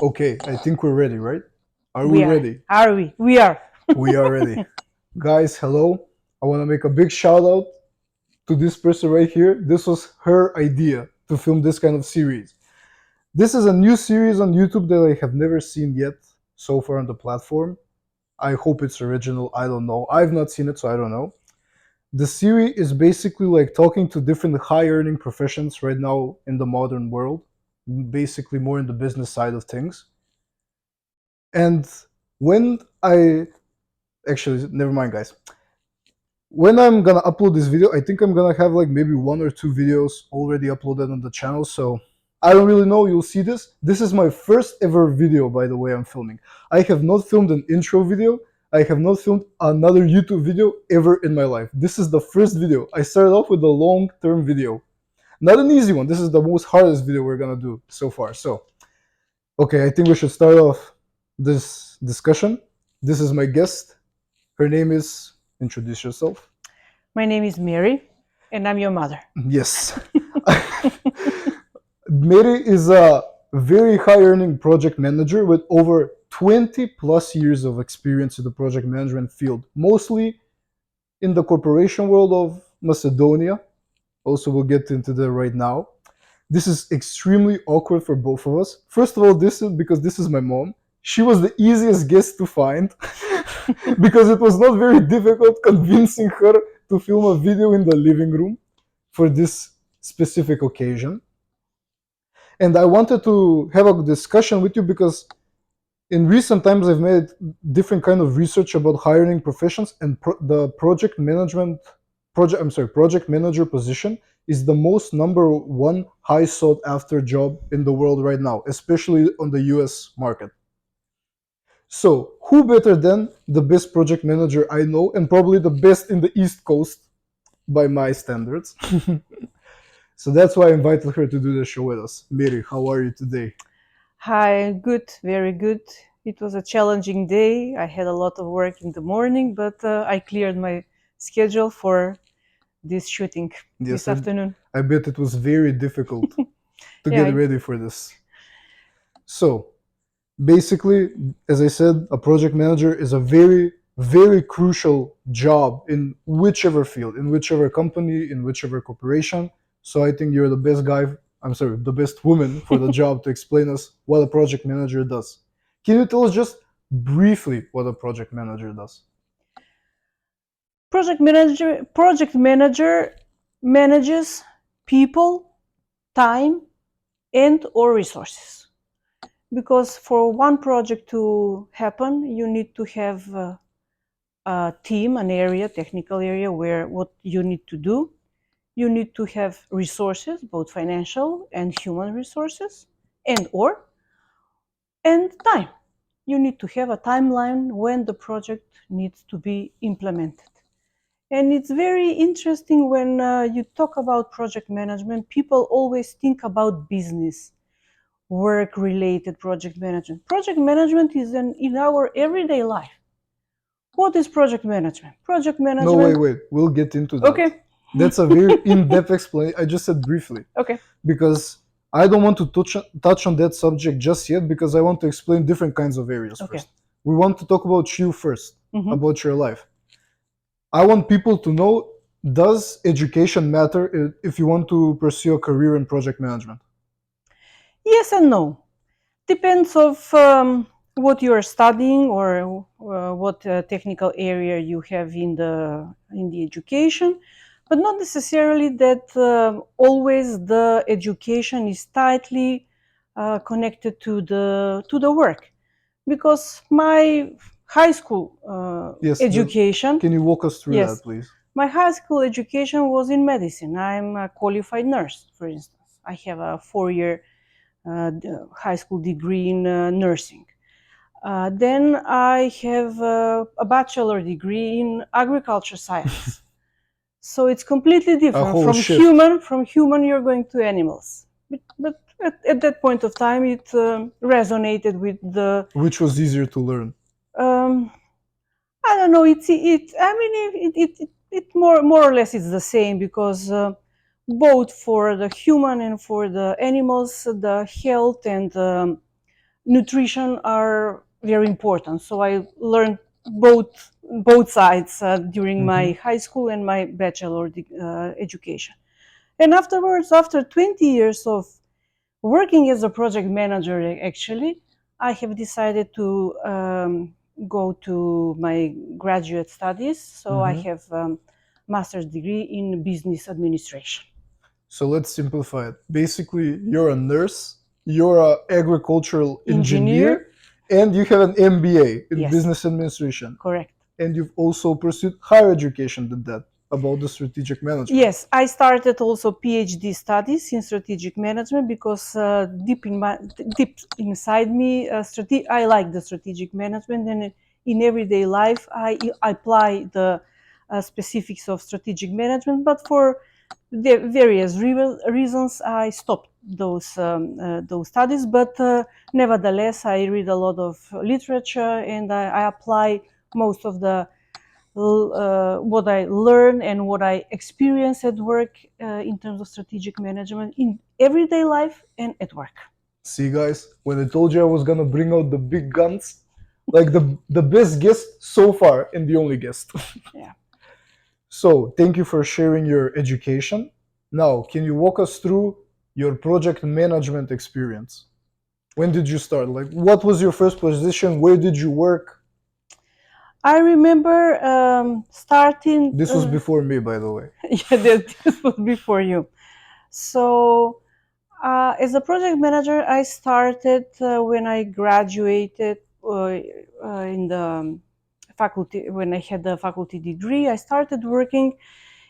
Okay, I think we're ready, right? Are we We are. ready? Are we? We are. We are ready. Guys, hello. I want to make a big shout out to this person right here. This was her idea to film this kind of series. This is a new series on YouTube that I have never seen yet so far on the platform. I hope it's original. I don't know. I've not seen it, so I don't know. The series is basically like talking to different high earning professions right now in the modern world, basically more in the business side of things. And when I actually, never mind, guys. When I'm gonna upload this video, I think I'm gonna have like maybe one or two videos already uploaded on the channel. So I don't really know. You'll see this. This is my first ever video, by the way, I'm filming. I have not filmed an intro video. I have not filmed another YouTube video ever in my life. This is the first video. I started off with a long-term video. Not an easy one. This is the most hardest video we're gonna do so far. So, okay, I think we should start off this discussion. This is my guest. Her name is, introduce yourself. My name is Meri, and I'm your mother. Yes. Meri is a very high earning project manager with over 20 plus years of experience in the project management field, mostly in the corporation world of Macedonia. Also, we'll get into that right now. This is extremely awkward for both of us. First of all, this is because this is my mom. She was the easiest guest to find because it was not very difficult convincing her to film a video in the living room for this specific occasion. And I wanted to have a discussion with you because in recent times I've made different kind of research about hiring professions, and the project manager position is the most number one high sought after job in the world right now, especially on the US market. So who better than the best project manager I know, and probably the best in the East Coast by my standards. So that's why I invited her to do the show with us. Meri, how are you today? Hi, good, very good. It was a challenging day. I had a lot of work in the morning, but I cleared my schedule for this shooting Yes, this afternoon. I bet it was very difficult to Yeah, get ready for this. So, basically, as I said, a project manager is a very, very crucial job in whichever field, in whichever company, in whichever corporation. So, I think you're the best guy, I'm sorry, the best woman for the job to explain us what a project manager does. Can you tell us just briefly what a project manager does? project manager manages people, time, and or resources. Because for one project to happen, you need to have a team, an area, technical area where what you need to do. You need to have resources, both financial and human resources, and time. You need to have a timeline when the project needs to be implemented. And it's very interesting when you talk about project management, people always think about business, work related project management. Project management is in our everyday life. What is project management? Project No, management. wait. We'll get into that. Okay. That's a very in-depth explanation. I just said briefly. Okay. Because I don't want to touch on that subject just yet because I want to explain different kinds of areas Okay. first. We want to talk about you 1st Mhm. about your life. I want people to know, does education matter if you want to pursue a career in project management? Yes and no. Depends of what you are studying or what technical area you have in the education, but not necessarily that always the education is tightly connected to the work. Because my high school Yes. education, Can you walk us through yes, that, please? my high school education was in medicine. I'm a qualified nurse, for instance. I have a 4-year high school degree in nursing. Then I have a bachelor degree in agriculture science. So it's completely different whole from shift. human. From human, you're going to animals. But at that point of time, it resonated with the. Which was easier to learn? Um, I don't know. I mean, it more or less it's the same because both for the human and for the animals, the health and nutrition are very important. So I learned both sides during my high school and my bachelor education. And afterwards, after 20 years of working as a project manager, actually, I have decided to go to my graduate studies. So I have master's degree in business administration. So let's simplify it. Basically, you're a nurse, you're an agricultural engineer, and you have an MBA in Yes. business administration. Correct. And you've also pursued higher education than that about the strategic management. Yes, I started also PhD studies in strategic management because deep inside me, I like the strategic management, and in everyday life I apply the specifics of strategic management. But for the various reasons, I stopped those studies. But nevertheless, I read a lot of literature, and I apply most of the what I learn and what I experience at work in terms of strategic management in everyday life and at work. See, guys, when I told you I was gonna bring out the big guns, like the best guest so far and the only guest. Yeah. So, thank you for sharing your education. Now, can you walk us through your project management experience? When did you start? Like, what was your first position? Where did you work? I remember starting. This was before me, by the way. Yeah, this was before you. So, as a project manager, I started when I graduated in the faculty. When I had the faculty degree, I started working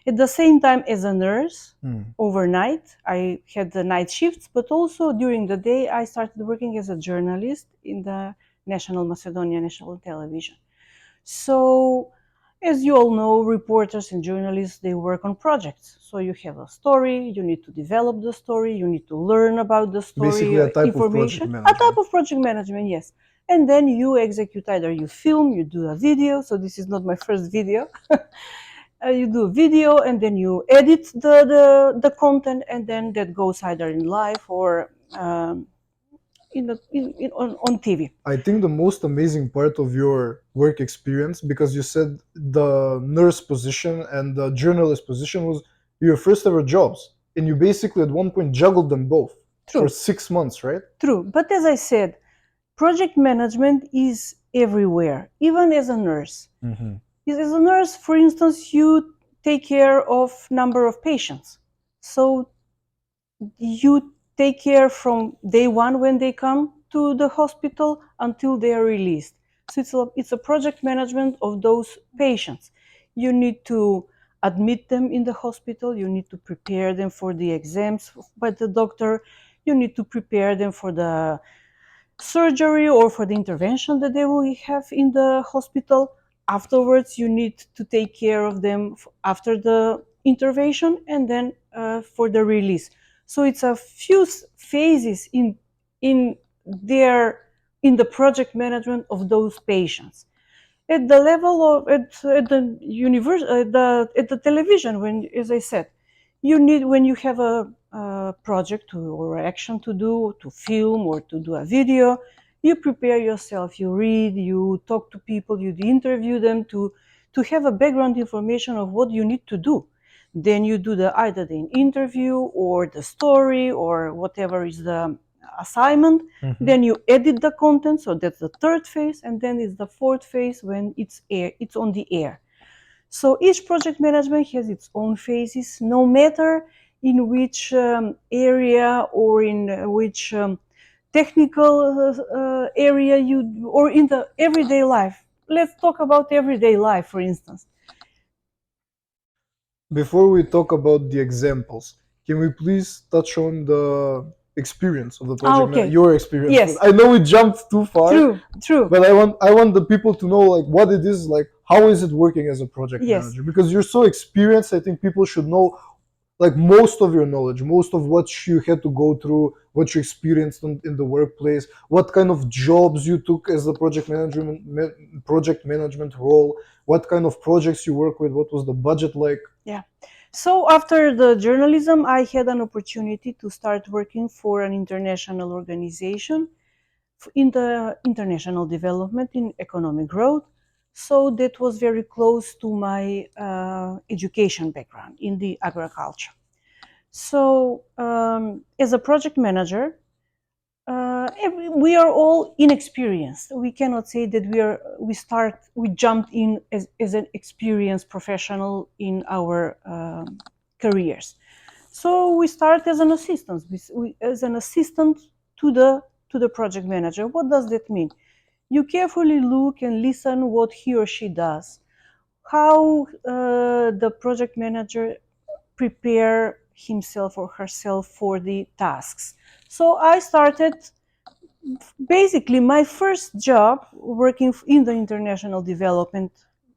at the same time as a nurse overnight. I had the night shifts, but also during the day, I started working as a journalist in the National Macedonia National Television. So, as you all know, reporters and journalists, they work on projects. So you have a story, you need to develop the story, you need to learn about the story, Basically, a type of project information, a management. type of project management, yes. And then you execute, either you film, you do a video. So this is not my first video. You do a video, and then you edit the content, and then that goes either in live or on TV. I think the most amazing part of your work experience, because you said the nurse position and the journalist position was your first ever jobs, and you basically at one point juggled them both True. for 6 months, right? True, but as I said, project management is everywhere, even as a nurse. As a nurse, for instance, you take care of number of patients. So you take care from day one when they come to the hospital until they are released. So it's a project management of those patients. You need to admit them in the hospital. You need to prepare them for the exams by the doctor. You need to prepare them for the surgery or for the intervention that they will have in the hospital. Afterwards, you need to take care of them after the intervention, and then for the release. So it's a few phases in their in the project management of those patients. At the level of at the universe at the television, when, as I said, you need, when you have a project or action to do, to film or to do a video, you prepare yourself, you read, you talk to people, you interview them to have a background information of what you need to do. Then you do either the interview or the story or whatever is the assignment. Then you edit the content, so that's the third phase, and then it's the fourth phase when it's on the air. So each project management has its own phases, no matter in which area or in which technical area you, or in the everyday life. Let's talk about everyday life, for instance. Before we talk about the examples, can we please touch on the experience of the project okay. your experience? Yes. I know we jumped too far. True. But I want the people to know like what it is, like how is it working as a project manager? Because you're so experienced, I think people should know like most of your knowledge, most of what you had to go through, what you experienced in the workplace, what kind of jobs you took as a project management role, what kind of projects you work with, what was the budget like. Yeah. So after the journalism, I had an opportunity to start working for an international organization in the international development in economic growth. So that was very close to my education background in the agriculture. So as a project manager, we are all inexperienced. We cannot say that we jumped in as an experienced professional in our careers. So we start as an assistant, as an assistant to the project manager. What does that mean? You carefully look and listen what he or she does, how the project manager prepare himself or herself for the tasks. So I started basically my first job working in the international development,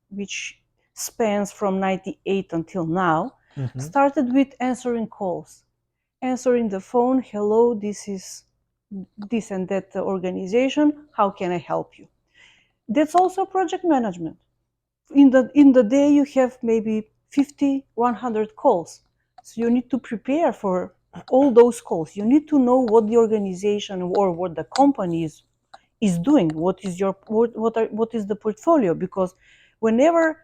which spans from 98 until now, started with answering calls, answering the phone. Hello, this is this and that organization, how can I help you? That's also project management. In the day you have maybe 50, 100 calls, so you need to prepare for all those calls. You need to know what the organization or what the company is doing, what is the portfolio, because whenever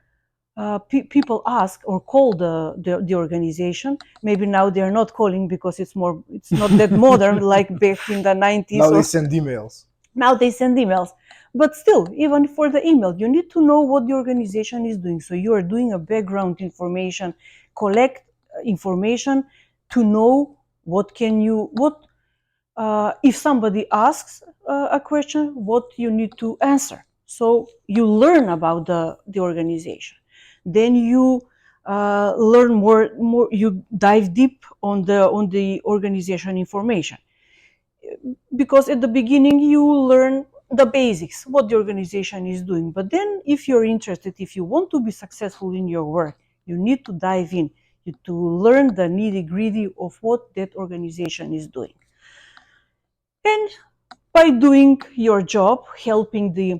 people ask or call the organization, maybe now they're not calling because it's not that modern like back in the 90s. Now they send emails. Now they send emails. But still, even for the email, you need to know what the organization is doing. So you are doing a background information, collect information to know if somebody asks a question, what you need to answer. So you learn about the organization. Then you learn more. You dive deep on the organization information, because at the beginning you learn the basics, what the organization is doing. But then if you're interested, if you want to be successful in your work, you need to dive in, to learn the nitty-gritty of what that organization is doing. And by doing your job, helping the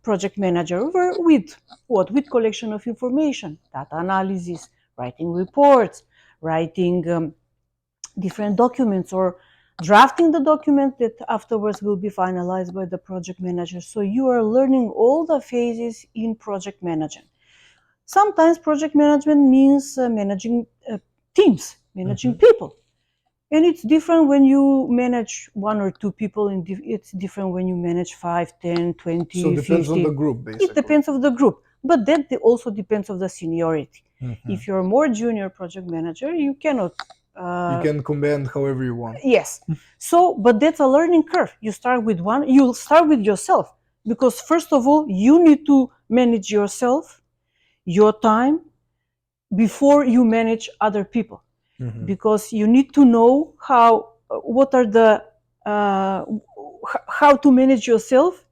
project manager with collection of information, data analysis, writing reports, writing different documents, or drafting the document that afterwards will be finalized by the project manager. So you are learning all the phases in project management. Sometimes project management means managing teams, managing people. And it's different when you manage one or two people, and it's different when you manage 5, 10, 20, So it depends 50. on the group, basically. It depends on the group. But that also depends on the seniority. If you're a more junior project manager, you cannot you can command however you want. Yes. So, but that's a learning curve. You start with one, you'll start with yourself, because first of all, you need to manage yourself, your time, before you manage other people. Because you need to know how to manage yourself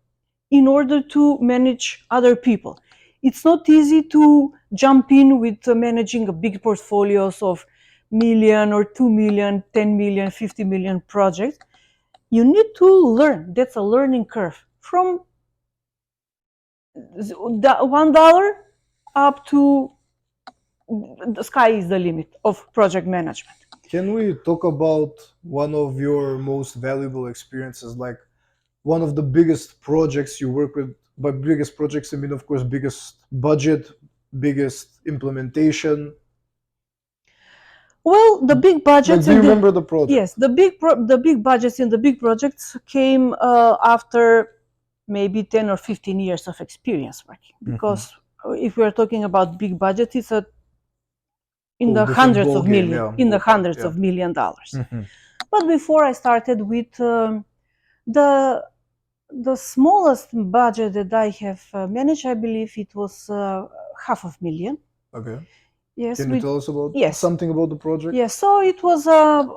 in order to manage other people. It's not easy to jump in with managing a big portfolios of million or 2 million, 10 million, 50 million projects. You need to learn. That's a learning curve from $1 up to the sky is the limit of project management. Can we talk about one of your most valuable experiences, like one of the biggest projects you work with? By biggest projects, I mean, of course, biggest budget, biggest implementation. Well, the big budgets. Do you remember the project? Yes, the big budgets in the big projects came after maybe 10 or 15 years of experience working. Because if we are talking about big budgets, it's in the hundreds of millions, in the hundreds of $1 million. But before I started with the smallest budget that I have managed, I believe it was $500,000. Okay. Yes. Can you tell us about something about the project? Yes. So it was a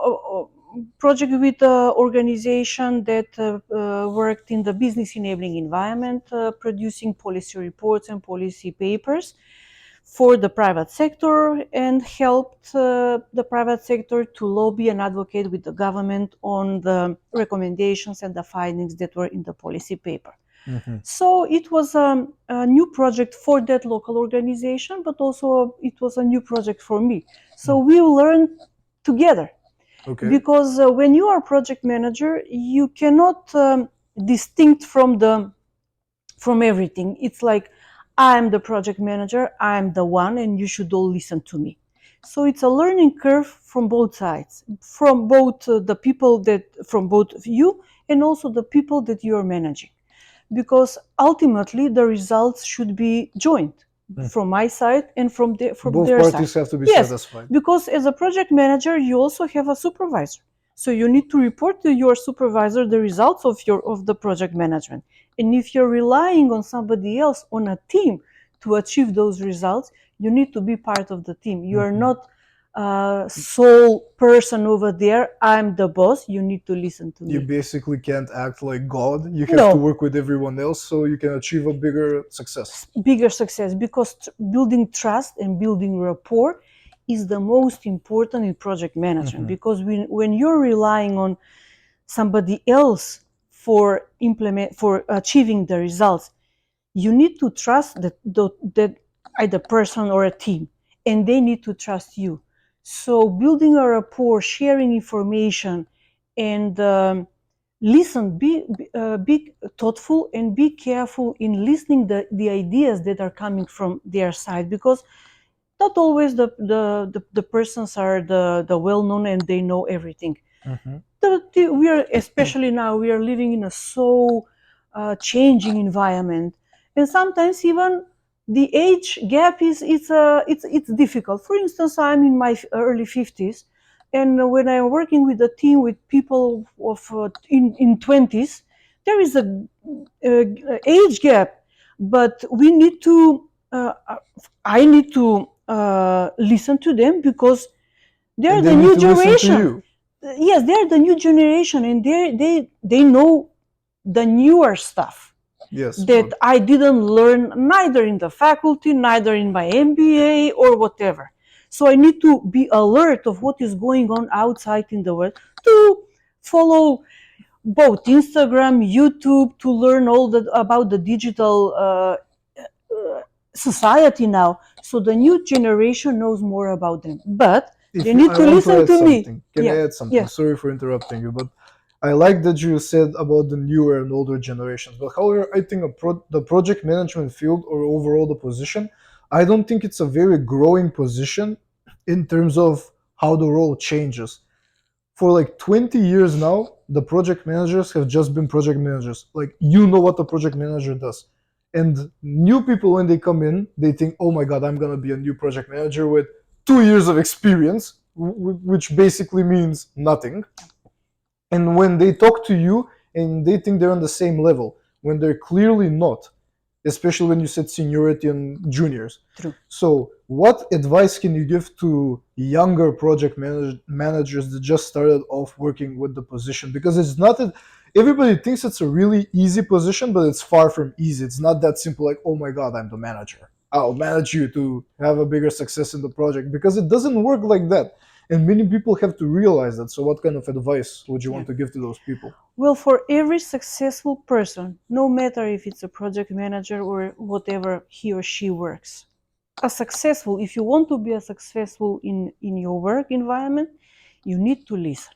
project with an organization that worked in the business enabling environment, producing policy reports and policy papers for the private sector, and helped the private sector to lobby and advocate with the government on the recommendations and the findings that were in the policy paper. So it was a new project for that local organization, but also it was a new project for me. So we learned together. Okay. Because when you are project manager, you cannot distinct from everything. It's like, I'm the project manager, I'm the one, and you should all listen to me. So it's a learning curve from both sides, from both the people that, from both of you, and also the people that you are managing, because ultimately the results should be joint from my side and from Both their side. parties have to be Yes, satisfied. because as a project manager, you also have a supervisor. So you need to report to your supervisor the results of the project management. And if you're relying on somebody else, on a team, to achieve those results, you need to be part of the team. You are not sole person over there. I'm the boss. You need to listen to You me. basically can't act like God. You have to No, work with everyone else so you can achieve a bigger success. bigger success, because building trust and building rapport is the most important in project management. Because when you're relying on somebody else for achieving the results, you need to trust that either person or a team, and they need to trust you. So building a rapport, sharing information, and listen, be thoughtful and be careful in listening the ideas that are coming from their side, because not always the persons are the well known and they know everything. We are, especially now, we are living in a so changing environment, and sometimes even the age gap is it's difficult. For instance, I'm in my early 50s, and when I'm working with a team with people of in 20s, there is a age gap, but we need to I need to listen to them, because they're And the they need new to listen to generation. you. Yes, they're the new generation, and they know the newer stuff Yes, that I didn't learn neither in the faculty, neither in my MBA or whatever. So I need to be alert of what is going on outside in the world, to follow both Instagram, YouTube, to learn about the digital society now. So the new generation knows more about them, but they need I to want to listen add to me. something. Can I Yeah, add something? yeah. Sorry for interrupting you, but I like that you said about the newer and older generations. But however, I think the project management field, or overall the position, I don't think it's a very growing position in terms of how the role changes. For like 20 years now, the project managers have just been project managers. Like, you know what a project manager does. And new people, when they come in, they think, oh my God, I'm going to be a new project manager with 2 years of experience, which basically means nothing. And when they talk to you and they think they're on the same level, when they're clearly not, especially when you said seniority and juniors. True. So, what advice can you give to younger project managers that just started off working with the position? Because it's not that everybody thinks it's a really easy position, but it's far from easy. It's not that simple, like, oh my God, I'm the manager. I'll manage you to have a bigger success in the project, because it doesn't work like that. And many people have to realize that. So, what kind of advice would you want to give to those people? Well, for every successful person, no matter if it's a project manager or whatever he or she works, if you want to be a successful in your work environment, you need to listen.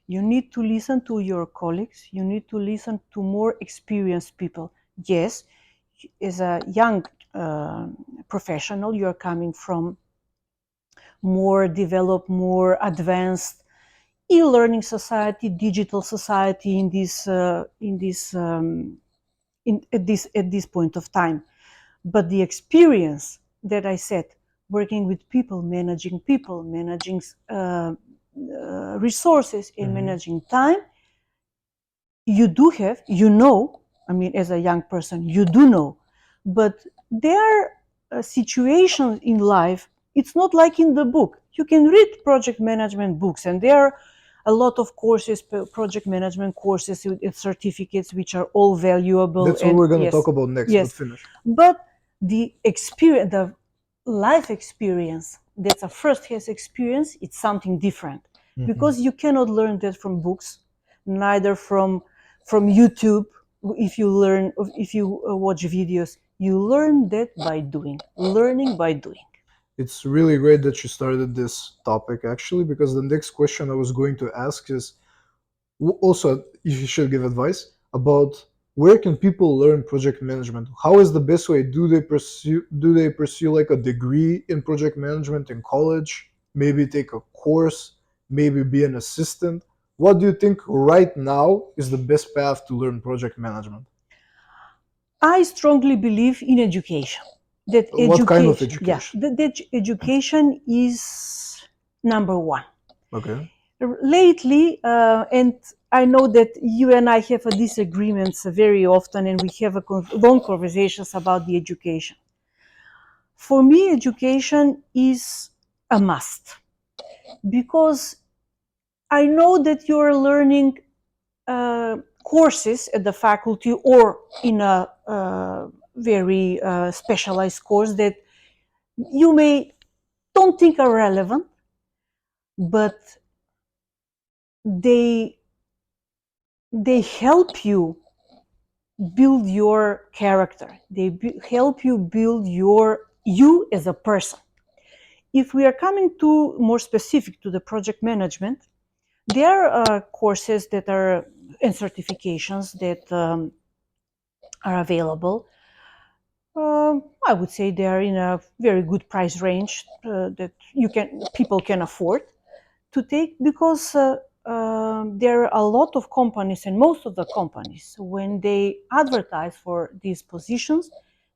You need to listen to your colleagues. You need to listen to more experienced people. Yes, as a young professional, you're coming from more developed, more advanced e-learning society, digital society at this point of time. But the experience that I said, working with people, managing resources, and managing time, you do have, I mean, as a young person, you do know, but there are situations in life. It's not like in the book. You can read project management books, and there are a lot of courses, project management courses with certificates, which are all valuable. That's what And we're going to yes, talk about next, but yes, finish. but the experience, the life experience, that's a first-hand experience. It's something different, because you cannot learn that from books, neither from YouTube. If you watch videos, you learn that by doing, learning by doing. It's really great that you started this topic, actually, because the next question I was going to ask is, also, if you should give advice, about where can people learn project management? How is the best way? Do they pursue like a degree in project management in college? Maybe take a course, maybe be an assistant. What do you think right now is the best path to learn project management? I strongly believe in education. That What kind of education, yeah, education? that education is number one. Okay. Lately, and I know that you and I have a disagreements very often, and we have a long conversations about the education. For me, education is a must because I know that you're learning courses at the faculty or in a very specialized course that you may don't think are relevant, but they they help you build your character. They help you build you as a person. If we are coming to more specific to the project management, there are courses that are and certifications that are available. I would say they are in a very good price range that people can afford to take because there are a lot of companies and most of the companies when they advertise for these positions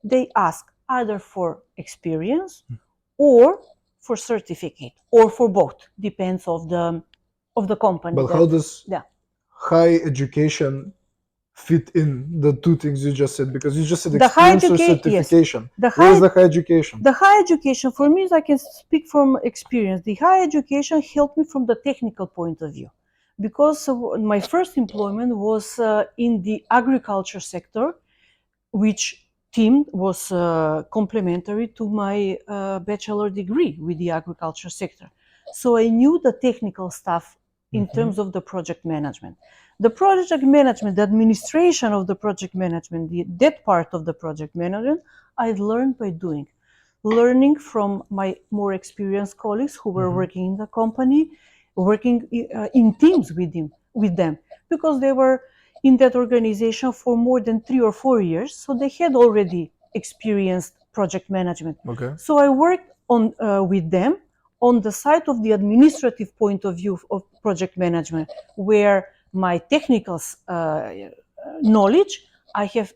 they ask either for experience or for certificate or for both depends of the company But that how does yeah. high education fit in the two things you just said? Because you just said The higher experience or education, yes, certification. the Where is high the high education? the higher education for me is I can speak from experience. The higher education helped me from the technical point of view because my first employment was in the agriculture sector, which team was complementary to my bachelor degree with the agriculture sector. So I knew the technical stuff in terms of the project management. The project management, the administration of the project management, that part of the project management, I learned by doing. Learning from my more experienced colleagues who were working in the company, working in teams with them, because they were in that organization for more than 3 or 4 years, so they had already experienced project management. Okay. So I worked on with them on the side of the administrative point of view of project management, where my technical knowledge I have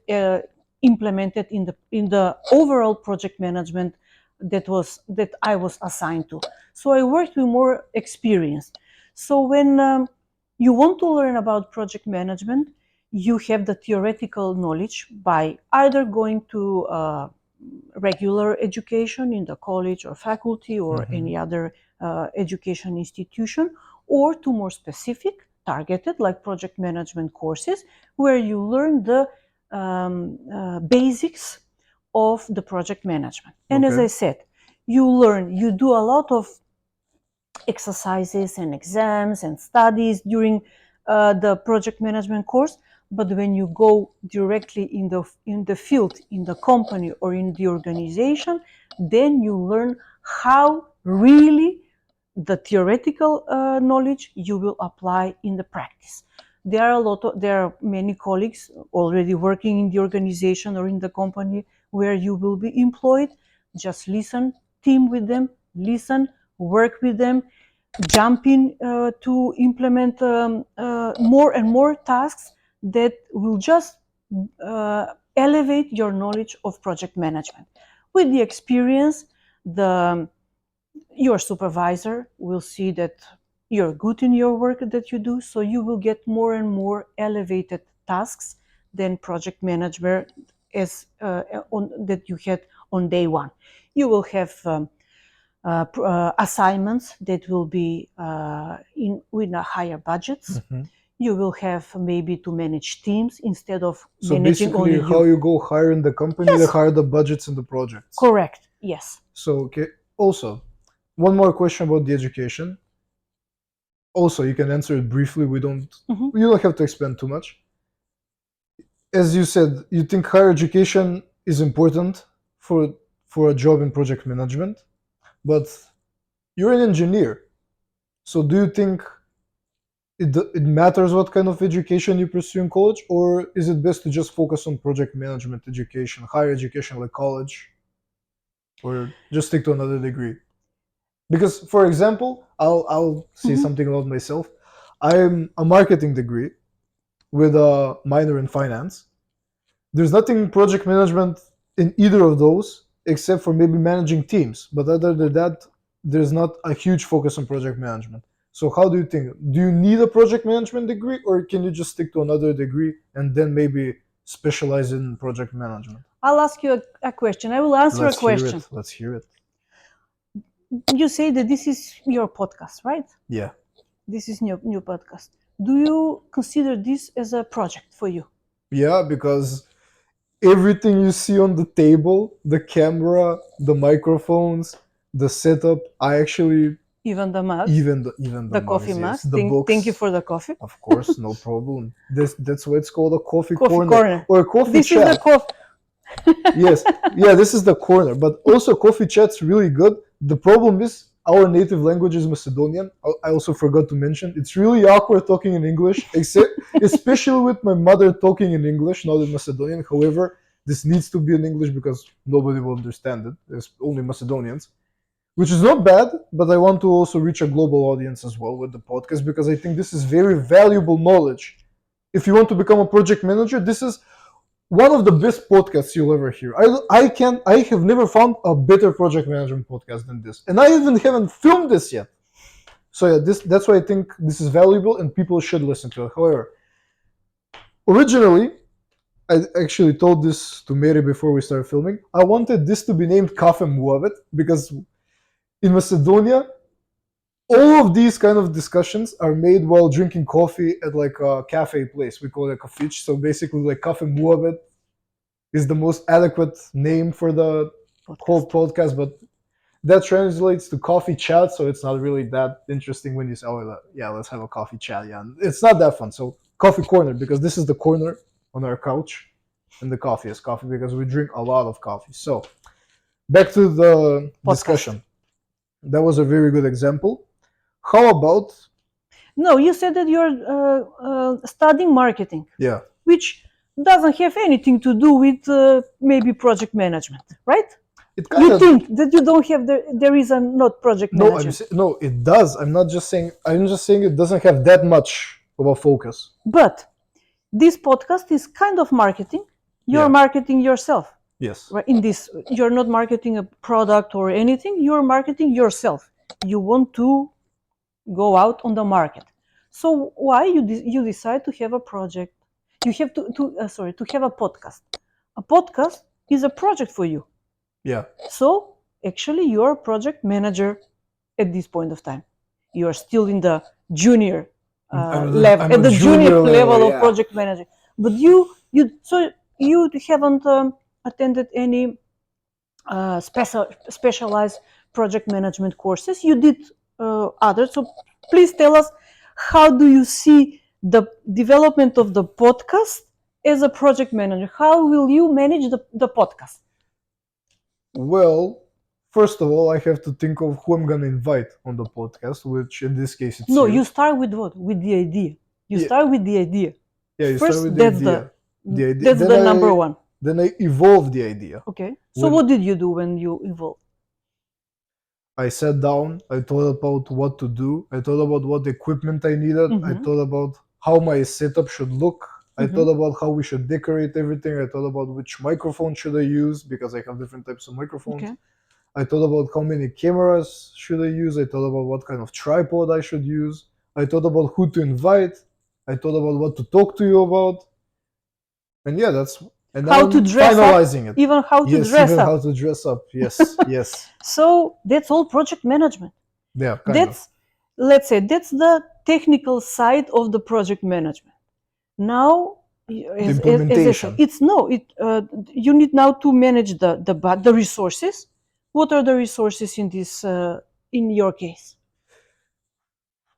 implemented in the overall project management that I was assigned to. So I worked with more experience. So when you want to learn about project management, you have the theoretical knowledge by either going to regular education in the college or faculty or any other education institution, or to more specific, targeted, like project management courses, where you learn the basics of the project management. And as I said, you do a lot of exercises and exams and studies during the project management course, but when you go directly in the field, in the company or in the organization, then you learn how really the theoretical knowledge you will apply in the practice. There are many colleagues already working in the organization or in the company where you will be employed. Just listen, team with them, listen, work with them, jump in to implement more and more tasks that will just elevate your knowledge of project management. With the experience, your supervisor will see that you're good in your work that you do, so you will get more and more elevated tasks than project manager as that you had on day one. You will have assignments that will be in with a higher budgets. You will have maybe to manage teams instead of So managing only basically, how you. you go higher in the company, the Yes, higher the budgets in the projects. correct. Yes. So okay. Also, one more question about the education. Also, you can answer it briefly. You don't have to expand too much. As you said, you think higher education is important for a job in project management, but you're an engineer. So do you think it matters what kind of education you pursue in college, or is it best to just focus on project management education, higher education like college, or just stick to another degree? Because, for example, I'll say Mhm. something about myself. I'm a marketing degree with a minor in finance. There's nothing project management in either of those except for maybe managing teams. But other than that, there's not a huge focus on project management. So how do you think? Do you need a project management degree, or can you just stick to another degree and then maybe specialize in project management? I'll ask you a question. I will answer a Let's hear question. it. Let's hear it. You say that this is your podcast, right? Yeah. This is new podcast. Do you consider this as a project for you? Yeah, because everything you see on the table, the camera, the microphones, the setup, I actually Even the mugs, even the the coffee mugs, yes, mugs. the Thank you books, for the coffee. of course, no problem. That's why it's called a coffee Coffee corner corner. or a coffee This is the chat. coffee. Yes, yeah, this is the corner, but also coffee chat's really good. The problem is our native language is Macedonian. I also forgot to mention it's really awkward talking in English, except especially with my mother talking in English, not in Macedonian. However, this needs to be in English because nobody will understand it. There's only Macedonians, which is not bad, but I want to also reach a global audience as well with the podcast because I think this is very valuable knowledge. If you want to become a project manager, this is one of the best podcasts you'll ever hear. I have never found a better project management podcast than this, and I even haven't filmed this yet. So yeah, that's why I think this is valuable and people should listen to it. However, originally I actually told this to Meri before we started filming. I wanted this to be named Cafe Muavet because in Macedonia, all of these kind of discussions are made while drinking coffee at like a cafe place. We call it a kafic. So basically, like Cafe Muavet is the most adequate name for the whole podcast, but that translates to coffee chat, so it's not really that interesting when you say, "Oh, yeah, let's have a coffee chat." Yeah, it's not that fun. So coffee corner because this is the corner on our couch, and the coffee is coffee because we drink a lot of coffee. So back to the Podcast. discussion. That was a very good example. How about No, you said that you're studying marketing, yeah? which doesn't have anything to do with maybe project management, right? It kind You of think that you don't have there is a not project no. management. No, it does. I'm not just saying. I'm just saying it doesn't have that much of a focus. But this podcast is kind of marketing. You're Yeah. marketing yourself. Yes. Right? In this, you're not marketing a product or anything. You're marketing yourself. You want to go out on the market. So why you decide to have a project? You have to have a podcast. A podcast is a project for you. Yeah. So actually, you're a project manager at this point of time. You're still in the junior level, at the junior level of yeah. project manager. But you haven't attended any specialized project management courses. You did others. So please tell us, how do you see the development of the podcast as a project manager? How will you manage the podcast? Well, first of all, I have to think of who I'm gonna invite on the podcast, which in this case it's No, you. you start with what? With the idea. You Yeah. start with the idea. Yeah, you First, start with the that's idea. The idea. that's Then the number one. Then I evolve the idea. Okay. So When- what did you do when you evolved? I sat down, I thought about what to do, I thought about what equipment I needed, I Mhm. thought about how my setup should look, I Mhm. thought about how we should decorate everything, I thought about which microphone should I use because I have different types of microphones. Okay. I thought about how many cameras should I use, I thought about what kind of tripod I should use, I thought about who to invite, I thought about what to talk to you about. And yeah, that's and How now to I'm dress finalizing up, it. even how to Yes, dress even up. how to dress up. Yes, yes. So that's all project management. Yeah, kind That's, let's say, that's the technical side of the project management. Now, as I said, implementation. it's no. You need now to manage the resources. What are the resources in this in your case?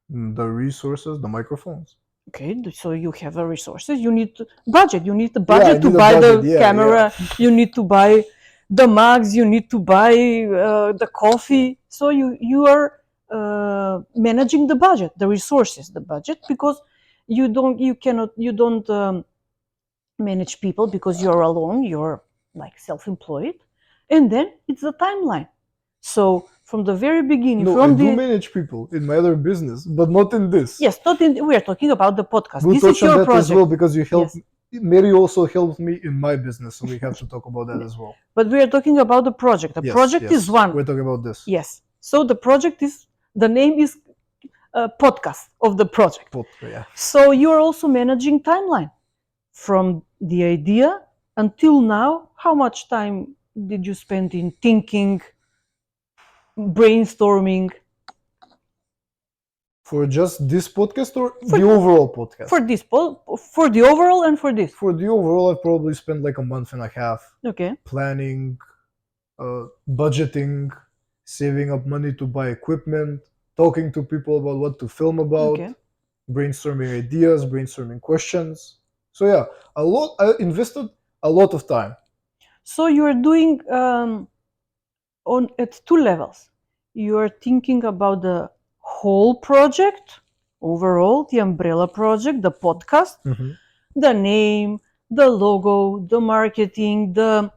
The resources, the microphones. Okay, so you have a resources. You need budget. You need the budget I to need a buy budget, the yeah, camera. You need to buy the mugs. You need to buy the coffee. So you are managing the budget, the resources, the budget, because you don't manage people because you're alone, you're like self-employed, and then it's the timeline. So from the very beginning, No, I from do the manage people in my other business, but not in this. yes, not in, we are talking about the podcast. We'll This touch is on your that project. as well because you helped. Yes. Mary also helped me in my business, so we have to talk about that as well. But we are talking about the project. The Yes, project yes. is one. We're talking about this. Yes. So the project is, the name is podcast of the project. Yeah. So you are also managing timeline from the idea until now. How much time did you spend in thinking, brainstorming? For just this podcast or the overall podcast? For this, for the overall and for this. For the overall, I've probably spent like a month and a half Okay. planning, budgeting, saving up money to buy equipment, talking to people about what to film about, Okay. brainstorming ideas, brainstorming questions. So yeah, I invested a lot of time. So you are doing on at two levels. You are thinking about the whole project, overall, the umbrella project, the podcast, the name, the logo, the marketing, the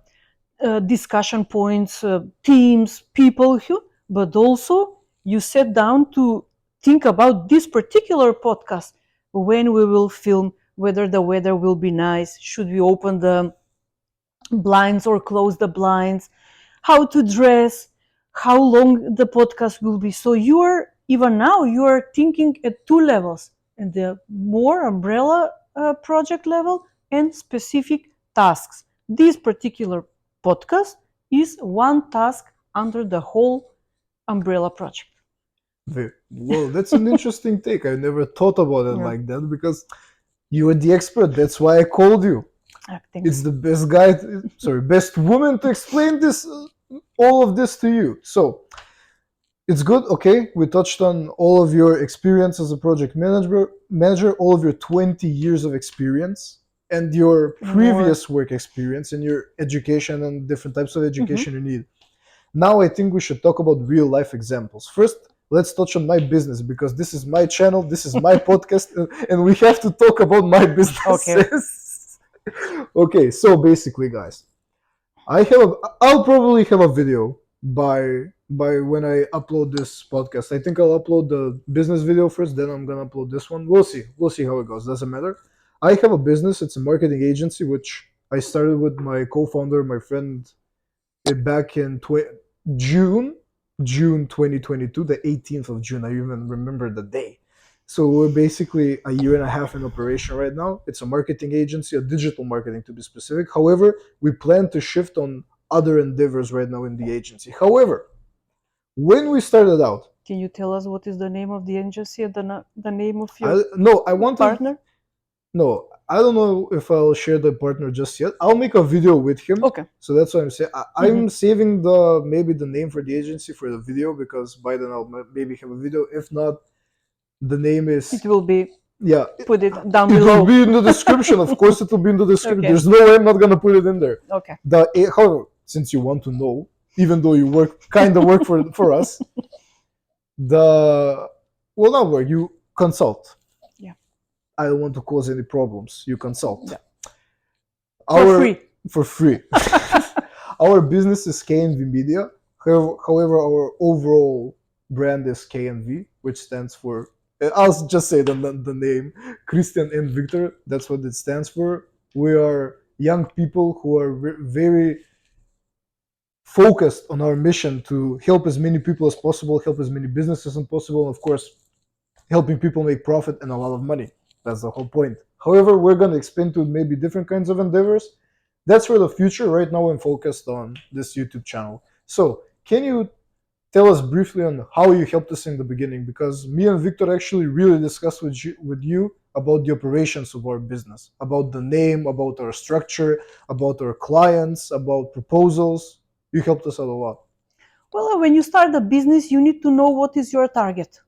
discussion points, teams, people, but also you sit down to think about this particular podcast, when we will film, whether the weather will be nice, should we open the blinds or close the blinds, how to dress, how long the podcast will be. So you are, even now, you are thinking at two levels, and the more umbrella project level and specific tasks. This particular podcast is one task under the whole umbrella project. Well, that's an interesting take. I never thought about it Yeah. like that because you are the expert. That's why I called you. It's the best guy, best woman to explain this, all of this to you. So it's good. Okay, we touched on all of your experience as a project manager, all of your 20 years of experience, and your previous work experience and your education and different types of education you need. Now I think we should talk about real life examples. First, let's touch on my business because this is my channel, this is my podcast, and we have to talk about my businesses. Okay, so basically, guys, I'll probably have a video by when I upload this podcast. I think I'll upload the business video first, then I'm gonna upload this one. We'll see how it goes. Doesn't matter. I have a business. It's a marketing agency which I started with my co-founder, my friend, back in June 2022, the 18th of June. I even remember the day. So we're basically a year and a half in operation right now. It's a marketing agency, a digital marketing to be specific. However, we plan to shift on other endeavors right now in the agency. However, when we started out, can you tell us what is the name of the agency and the name of your partner? No, I don't know if I'll share the partner just yet. I'll make a video with him. Okay. So that's what I'm saying. I'm saving maybe the name for the agency for the video because by then I'll maybe have a video. If not, the name is. It will be. Yeah. Put it down below. It will be in the description. Of course, it will be in the description. Okay. There's no way I'm not gonna put it in there. Okay. However, since you want to know, even though you work for us, you consult. I don't want to cause any problems. You consult. Yeah. For free. Our business is KNV Media. However, our overall brand is KNV, which stands for, I'll just say the name, Christian and Victor. That's what it stands for. We are young people who are very focused on our mission to help as many people as possible, help as many businesses as possible, and of course, helping people make profit and a lot of money. That's the whole point. However, we're going to expand to maybe different kinds of endeavors. That's for the future. Right now, I'm focused on this YouTube channel. So, can you tell us briefly on how you helped us in the beginning? Because me and Victor actually really discussed with you about the operations of our business, about the name, about our structure, about our clients, about proposals. You helped us out a lot. Well, when you start a business, you need to know what is your target.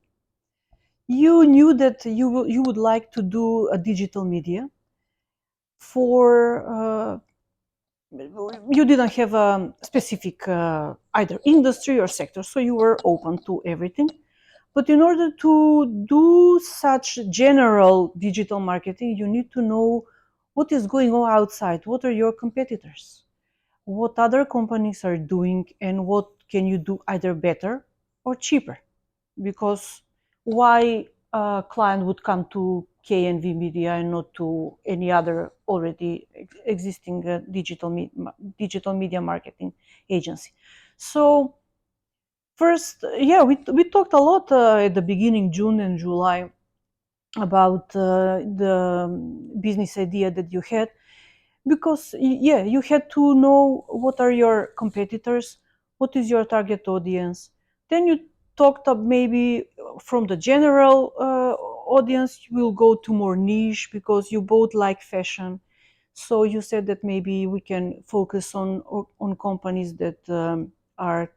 You knew that you would like to do a digital media for you didn't have a specific either industry or sector, so you were open to everything. But in order to do such general digital marketing, you need to know what is going on outside. What are your competitors? What other companies are doing, and what can you do either better or cheaper? Because why a client would come to KNV Media and not to any other already existing digital media marketing agency? So first, yeah, we talked a lot at the beginning, June and July, about the business idea that you had, because yeah, you had to know what are your competitors, what is your target audience. Then you talked up maybe from the general audience, you will go to more niche because you both like fashion. So you said that maybe we can focus on companies that are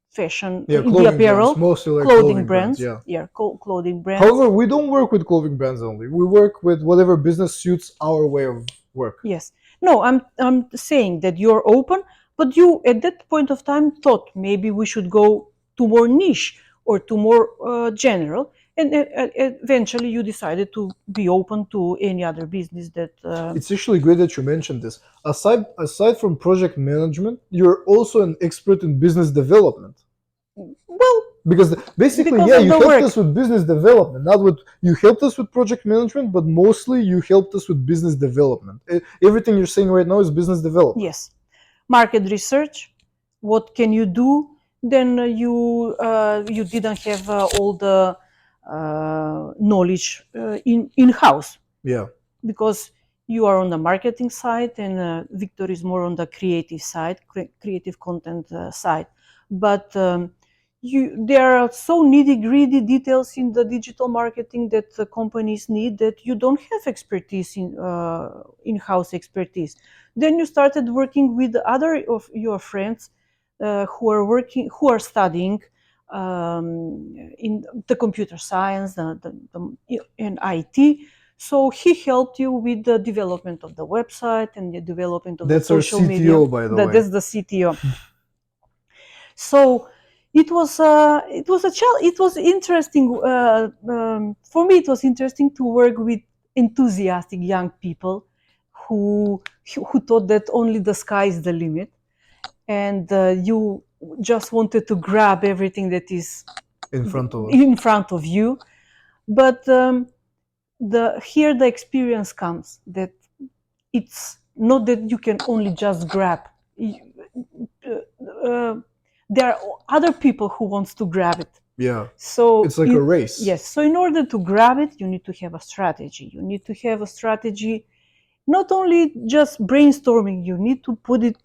fashion Yeah, in the clothing brands, apparel, mostly like clothing clothing brands. brands. Yeah. Yeah, clothing brands. However, we don't work with clothing brands only. We work with whatever business suits our way of work. Yes. No, I'm saying that you're open, but you at that point of time thought maybe we should go to more niche or to more general, and eventually you decided to be open to any other business that. It's actually great that you mentioned this. Aside from project management, you're also an expert in business development. Well, Because basically, because yeah, of you the helped work. us with business development. Not with you helped us with project management, but mostly you helped us with business development. Everything you're saying right now is business development. Yes, market research. What can you do? Then you didn't have all the knowledge in house, Yeah. because you are on the marketing side and Victor is more on the creative side, creative content side. But there are so nitty gritty details in the digital marketing that the companies need that you don't have expertise in-house expertise. Then you started working with other of your friends who are studying in the computer science and IT. So he helped you with the development of the website and the development of the That's our social media. CTO, by the way. That's the CTO. So it was interesting for me. It was interesting to work with enthusiastic young people who thought that only the sky is the limit, and you just wanted to grab everything that is In front of us. in front of you. But here the experience comes that it's not that you can only just grab. There are other people who wants to grab it. Yeah. So It's like a race. Yes. So in order to grab it, you need to have a strategy. You need to have a strategy, not only just brainstorming. You need to put it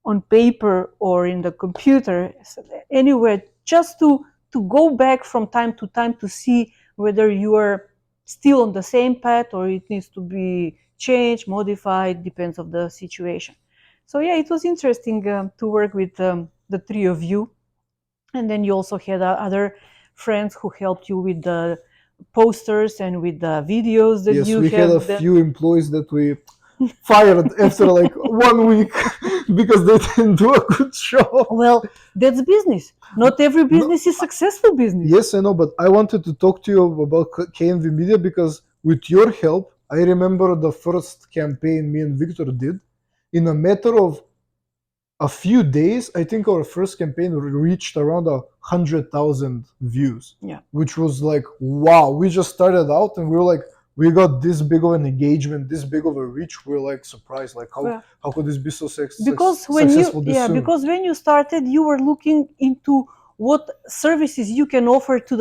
on paper or in the computer, anywhere, just to go back from time to time to see whether you are still on the same path or it needs to be changed, modified, depends of the situation. So yeah, it was interesting to work with the three of you, and then you also had other friends who helped you with the posters and with the videos that Yes, you we had a have. few employees that we fired after like 1 week because they didn't do a good job. Well, that's business. Not every business is successful business. Yes, I know, but I wanted to talk to you about KNV Media because with your help, I remember the first campaign me and Victor did. In a matter of a few days, I think our first campaign reached around 100,000 views. Yeah. Which was like, wow, we just started out and we were like, we got this big of an engagement, this big of a reach. We're like surprised, like how could this be so successful this soon? Because when you started, you were looking into what services you can offer to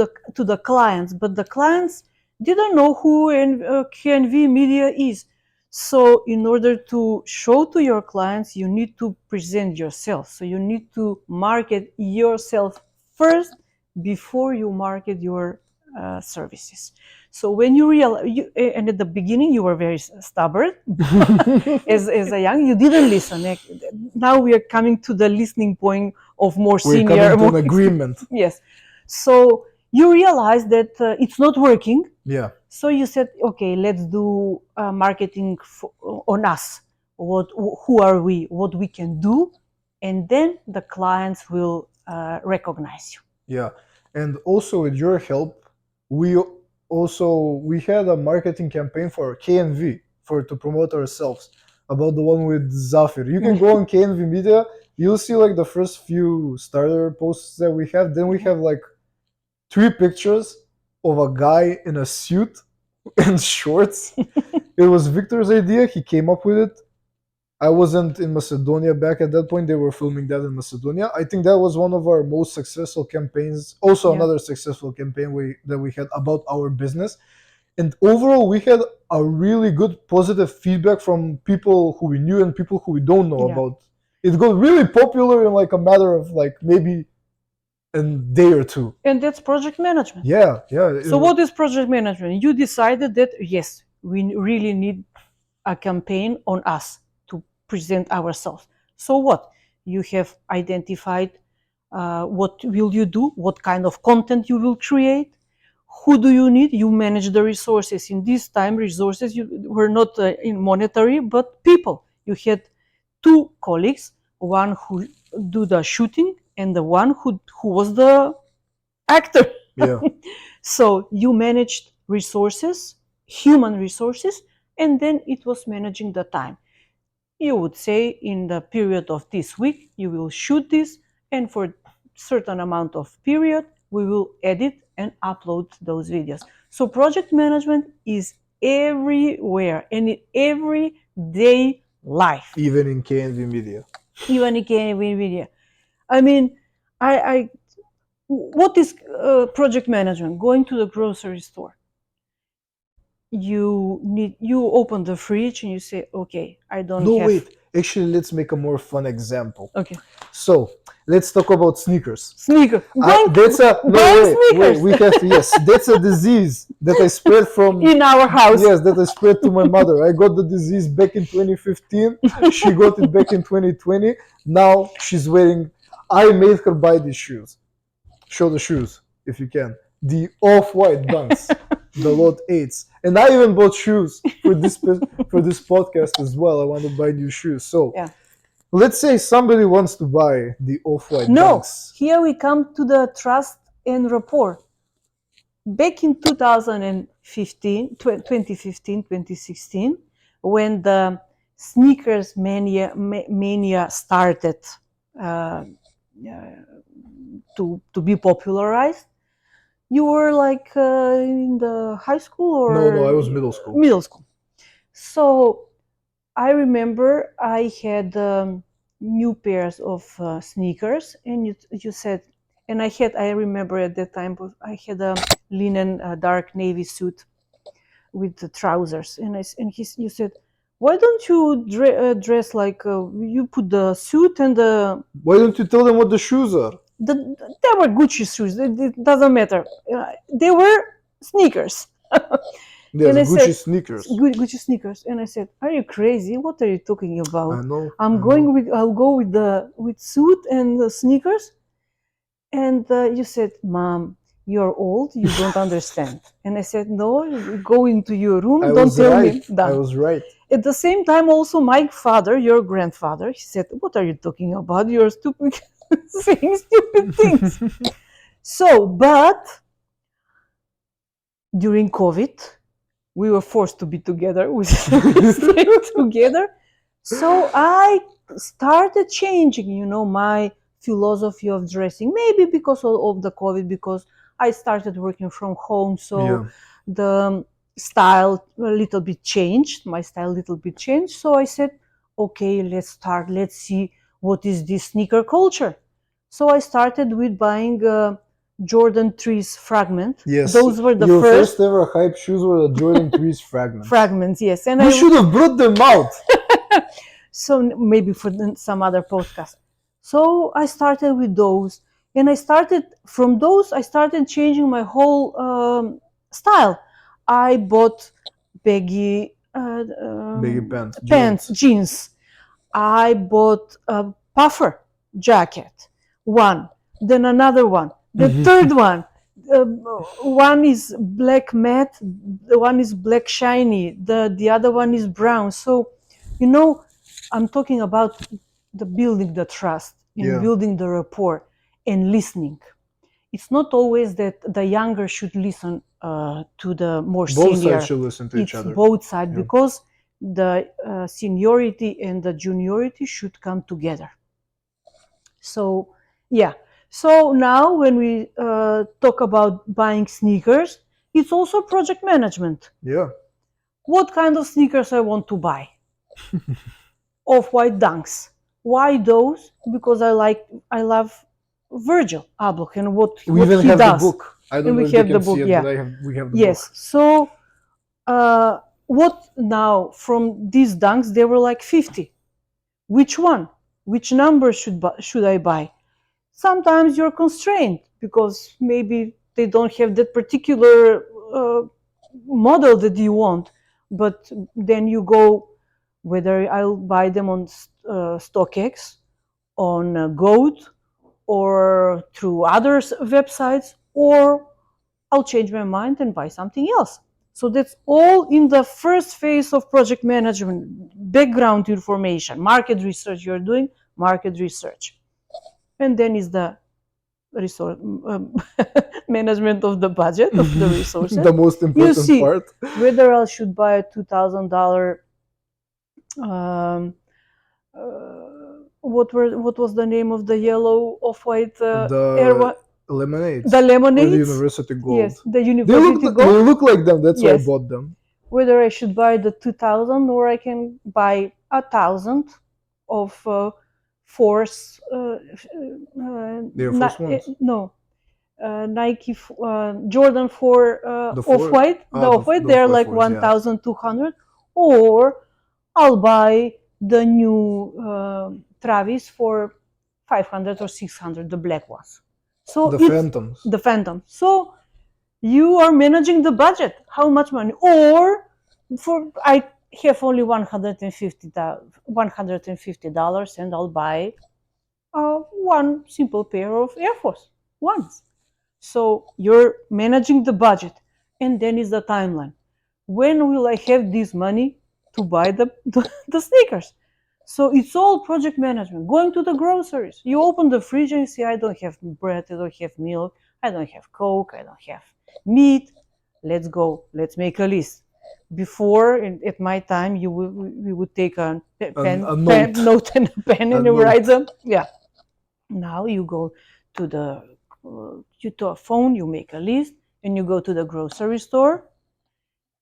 the clients, but the clients didn't know who KNV Media is. So in order to show to your clients, you need to present yourself. So you need to market yourself first before you market your services. So when you realize, and at the beginning you were very stubborn, as a young, you didn't listen. Now we are coming to the listening point of more We're senior. coming to an agreement. Yes. So you realize that it's not working. Yeah. So you said, okay, let's do marketing on us. Who are we? What we can do, and then the clients will recognize you. Yeah, And also with your help, we we had a marketing campaign for KNV for to promote ourselves about the one with Zafir. You can go on KNV Media, you'll see like the first few starter posts that we have. Then we have like 3 pictures of a guy in a suit and shorts. It was Victor's idea. He came up with it. I wasn't in Macedonia back at that point. They were filming that in Macedonia. I think that was one of our most successful campaigns. Also, Yeah. another successful campaign that we had about our business. And overall, we had a really good positive feedback from people who we knew and people who we don't know Yeah. about. It got really popular in like a matter of like maybe a day or two. And that's project management. Yeah, yeah. So what is project management? You decided that yes, we really need a campaign on us to present ourselves. So what? You have identified what will you do, what kind of content you will create, who do you need. You manage the resources. In this time, resources were not in monetary, but people. You had 2 colleagues, one who do the shooting and the one who was the actor. Yeah. So you managed resources, human resources, and then it was managing the time. You would say in the period of this week you will shoot this, and for certain amount of period we will edit and upload those videos. So project management is everywhere and in everyday life, Even in KNV Media. even in KNV Media. I mean, I what is project management? Going to the grocery store. You open the fridge and you say, okay, I don't No, have. wait. Actually, let's make a more fun example. Okay. So let's talk about sneakers. Sneaker. That's a no buying wait, sneakers. we have yes. That's a disease that I spread from In our house. yes, that I spread to my mother. I got the disease back in 2015. She got it back in 2020. Now she's wearing. I made her buy these shoes. Show the shoes if you can. The off-white dunks, the Lot 8s, and I even bought shoes for this podcast as well. I want to buy new shoes. So Yeah. let's say somebody wants to buy the off-white No, dunks. here we come to the trust and rapport. Back in 2015, 2016, when the sneakers mania started to be popularized, you were like in the high school or No, I was middle school. Middle school. So I remember I had new pairs of sneakers, and you said, and I remember at that time I had a linen dark navy suit with the trousers, and you said, why don't you dress like you put the suit and the. Why don't you tell them what the shoes are? They were Gucci shoes. It doesn't matter. They were sneakers. Yes, And I Gucci said, sneakers. Gucci sneakers. And I said, are you crazy? What are you talking about? I know. I'll go with suit and the sneakers. And you said, Mom, you're old, you don't understand. And I said, no, go into your room, don't tell me. I was right. At the same time, also my father, your grandfather, he said, what are you talking about? You're stupid, saying stupid things. So, but during COVID, we were forced to be together. We stayed together. So I started changing, my philosophy of dressing. Maybe because of the COVID, because I started working from home. So the style a little bit changed. My style a little bit changed. So I said, okay, let's start. Let's see what is this sneaker culture. So I started with buying Jordan 3's fragment. Yes, those were the your first ever hype shoes were the Jordan 3's fragments. fragments. Yes, and you should have brought them out. So maybe for some other podcast. So I started with those, and I started changing my whole style. I bought baggy pants, jeans. I bought a puffer jacket, one, then another one, the third one. One is black matte, the one is black shiny, the other one is brown. So, I'm talking about the building the trust and building the rapport and listening. it's not always that the younger should listen to the more Both senior. sides should listen to each It's other. both sides, Yeah. because the seniority and the juniority should come together. So yeah. So now when we talk about buying sneakers, it's also project management. Yeah. What kind of sneakers I want to buy? Off-white Dunks. Why those? Because I love Virgil Abloh and what We even he have does. the book. I don't And know we if they have can the see book, it, yeah. but we have the Yes. book. So what now from these Dunks? There were like 50. Which one? Which number should I buy? Sometimes you're constrained because maybe they don't have that particular model that you want, but then you go whether I'll buy them on StockX, on Goat, or through other websites, or I'll change my mind and buy something else. So that's all in the first phase of project management, background information, market research. You're doing market research. And then is the resource management of the budget of the resources. The most important you see part. whether I should buy a $2,000 what was the name of the yellow off-white The lemonades. the Or the lemonades? University Gold. Yes, the They University look, Gold. they look like them. That's why I Yes. bought them. Whether I should buy the 2,000 or I can buy 1,000 of Force. The Air Force Ones. No, Nike Jordan 4 The four- off-white. ah, The off-white, the they're off-white like fours, yeah. 1,200. Or I'll buy the new Travis for 500 or 600, the black ones. So The it's Phantoms. the Phantom. So you are managing the budget. How much money? Or for I have only $150 and I'll buy one simple pair of Air Force Ones. So you're managing the budget, and then is the timeline. When will I have this money to buy the sneakers? So it's all project management. Going to the groceries, you open the fridge and you say, I don't have bread, I don't have milk, I don't have Coke, I don't have meat. Let's go. Let's make a list. Before, at my time, we would take a note and a pen and you write them. Yeah. Now you go to a phone, you make a list, and you go to the grocery store,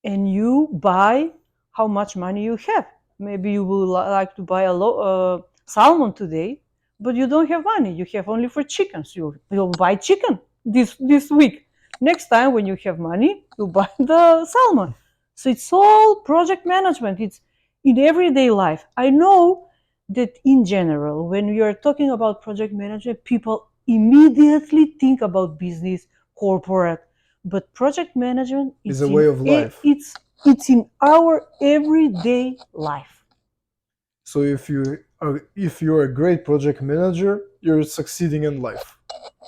and you buy how much money you have. Maybe you will like to buy a salmon today, but you don't have money. You have only for chicken. So you'll buy chicken this week. Next time when you have money, you buy the salmon. So it's all project management. It's in everyday life. I know that in general, when we are talking about project management, people immediately think about business, corporate, but project management is a way of life. It's in our everyday life. So if you're a great project manager, you're succeeding in life.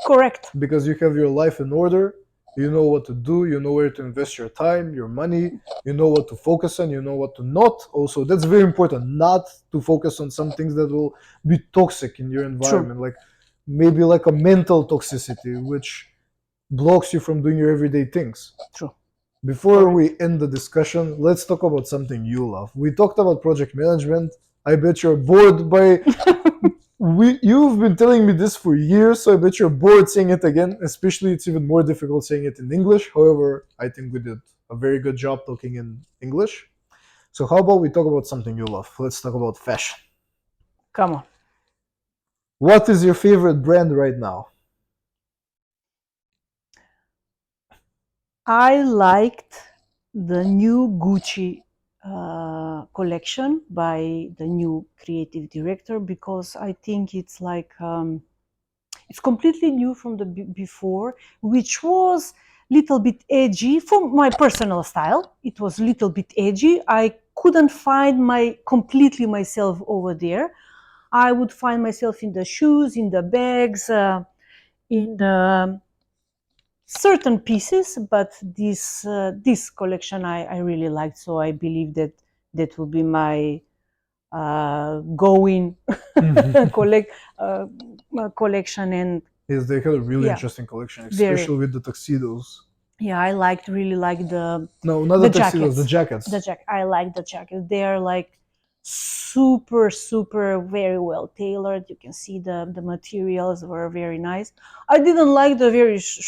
Correct. Because you have your life in order, you know what to do, you know where to invest your time, your money, you know what to focus on, you know what to not. Also, that's very important, not to focus on some things that will be toxic in your environment. True. Like maybe like a mental toxicity, which blocks you from doing your everyday things. True. Before we end the discussion, let's talk about something you love. We talked about project management. I bet you're bored by you've been telling me this for years, so I bet you're bored saying it again. Especially, it's even more difficult saying it in English. However, I think we did a very good job talking in English. So how about we talk about something you love? Let's talk about fashion. Come on. What is your favorite brand right now? I liked the new Gucci collection by the new creative director because I think it's like it's completely new from the before, which was little bit edgy for my personal style. It was a little bit edgy. I couldn't find completely myself over there. I would find myself in the shoes, in the bags, in the certain pieces, but this collection I really liked, so I believe that will be my going collection. And Yes, they had a really Yeah. interesting collection, Very. especially with the tuxedos. Yeah, I really like the No, not the the tuxedos, the jackets. jackets. I like the jackets. They are like super very well tailored. You can see the materials were very nice. I didn't like the very Yes, the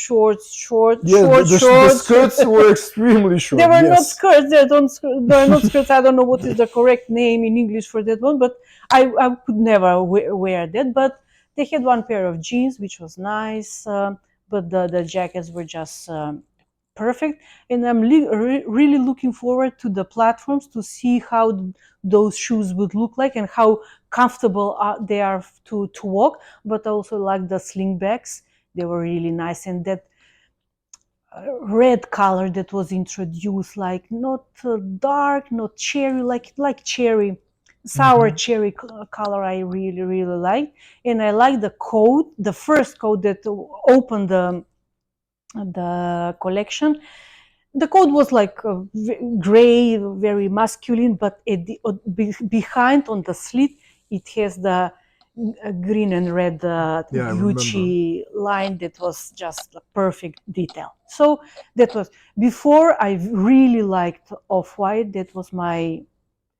shorts. skirts were extremely short. They were not Yes. skirts. They are not skirts. I don't know what is the correct name in English for that one, but I could never wear that. But they had one pair of jeans, which was nice. But the jackets were just perfect. And I'm really looking forward to the platforms to see how those shoes would look like and how comfortable they are to walk. But I also like the slingbacks. They were really nice, and that red color that was introduced, like not dark, not cherry, like cherry, sour cherry color. I really like, and I like the coat, the first coat that opened the collection. The coat was like gray, very masculine, but behind on the slit, it has the green and red Yeah, I Gucci line that was just a perfect detail. So that was before I really liked Off-White. That was my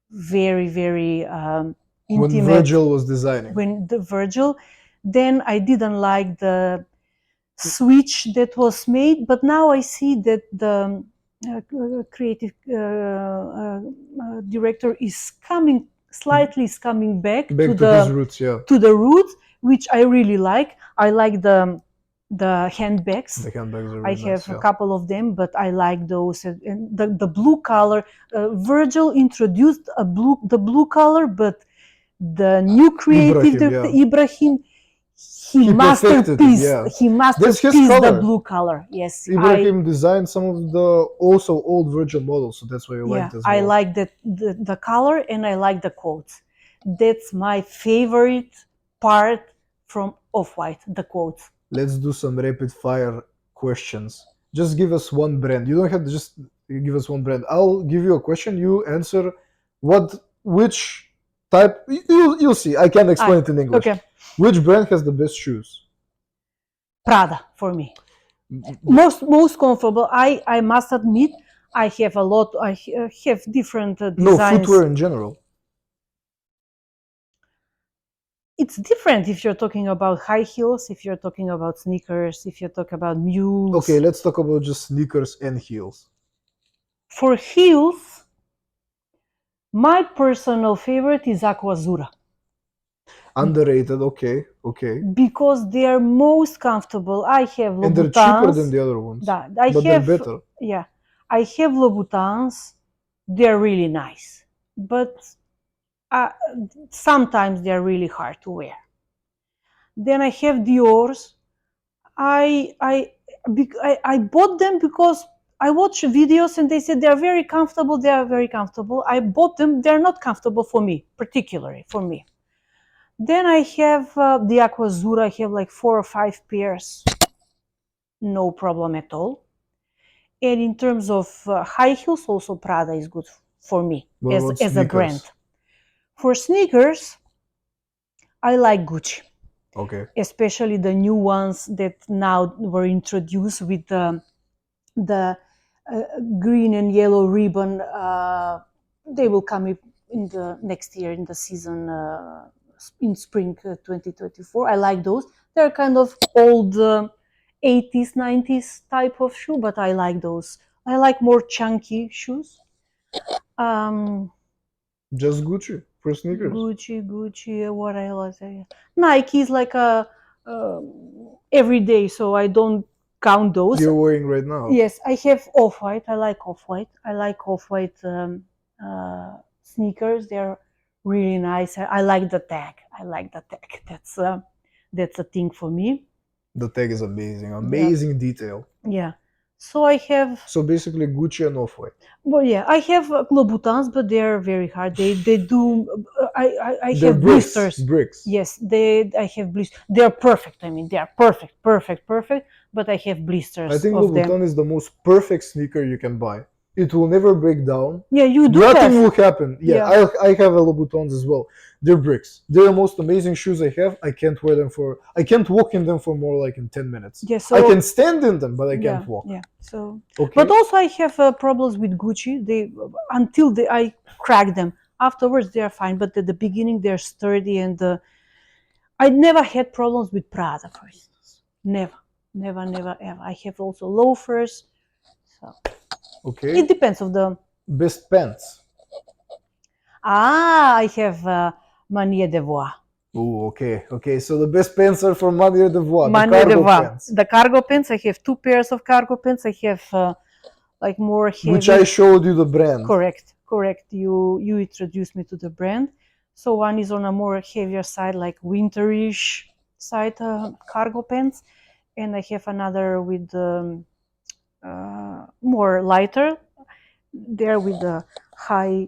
very When intimate Virgil was designing. when the Virgil. Then I didn't like the switch that was made, but now I see that the creative director is slightly coming back Back to his roots, yeah. to the roots, which I really like. I like the handbags. The handbags are I really have nice, a yeah. couple of them, but I like those. And the blue color, Virgil introduced the blue color, but the new creative Ibrahim, director, yeah. Ibrahim, He perfected it, yeah. he That's his masterpieced the color. blue color. Yes, Ibrahim designed some of the also old Virgil models, so that's why I liked as well. I like the color, and I like the quotes. That's my favorite part from Off-White, the quotes. Let's do some rapid fire questions. Just give us one brand. You don't have to just give us one brand. I'll give you a question. You answer which type. You'll see. I can't explain it in English. Okay, Which brand has the best shoes? Prada for me. Most comfortable. I must admit, I have a lot. I have different No, designs. footwear in general. It's different if you're talking about high heels, if you're talking about sneakers, if you talk about mules. Okay, let's talk about just sneakers and heels. For heels, my personal favorite is Aquazura. Underrated. Okay, okay. Because they are most comfortable. I have Louboutins. And they're cheaper than the other ones. But they're better. Yeah, I have Louboutins. They're really nice, but sometimes they're really hard to wear. Then I have Dior's. I bought them because I watched videos and they said they are very comfortable. They are very comfortable. I bought them. They're not comfortable for me, particularly for me. Then I have the Aquazura. I have like 4 or 5 pairs. No problem at all. And in terms of high heels, also Prada is good for me as a brand. For sneakers, I like Gucci. Okay. Especially the new ones that now were introduced with the green and yellow ribbon. They will come in the next year in the season in spring 2024. I like those. They're kind of old 80s, 90s type of shoe, but I like those. I like more chunky shoes. Just Gucci for sneakers. Gucci. What else? Nike is like a every day, so I don't count those. You're wearing right now. Yes, I have Off-White. I like Off-White. Sneakers. They're really nice. I like the tag. That's a thing for me. The tag is amazing. Amazing detail. Yeah. So I have. So basically Gucci and Off-White. Well, yeah, I have Louboutins, but they're very hard. They do. I They're have blisters. Bricks. Yes, I have blisters. They're perfect. I mean, they are perfect. But I have blisters. I think of them. Louboutin is the most perfect sneaker you can buy. It will never break down. Yeah, you do Nothing have. will happen. Yeah, I have a Louboutins as well. They're bricks. They're the most amazing shoes I have. I can't wear them for. I can't walk in them for more like in 10 minutes. Yeah, I so can stand in them, but I yeah, can't walk. yeah. So, Okay. but also I have problems with Gucci. They until I crack them. Afterwards, they are fine. But at the beginning, they're sturdy, and I never had problems with Prada, for instance. Never, never, never, ever. I have also loafers. So Okay. it depends of the. Best pants. I have Manier de Voix. Oh, okay, okay. So the best pants are from Manier de Voix, the Manier de cargo Voix. pants, The cargo pants. I have 2 pairs of cargo pants. I have like more heavy. which I showed you the brand. Correct, correct. You introduced me to the brand. So one is on a more heavier side, like winterish side cargo pants, and I have another with more lighter. There with the high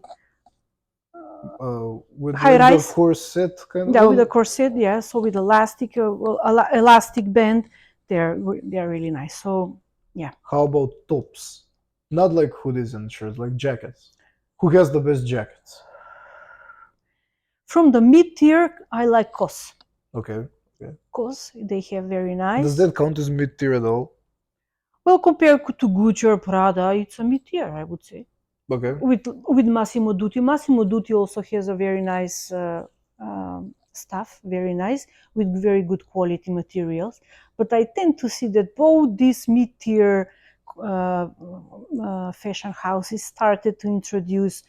With high like the rise. corset kind of. Yeah, with a corset. Yeah, so with elastic, elastic band. They're really nice. So yeah. How about tops? Not like hoodies and shirts, like jackets. Who has the best jackets? From the mid tier, I like COS. Okay. COS, they have very nice. Does that count as mid tier at all? Well, compared to Gucci or Prada, it's a mid tier, I would say. Okay. With Massimo Dutti. Massimo Dutti also has a very nice stuff, very nice, with very good quality materials. But I tend to see that both these mid-tier fashion houses started to introduce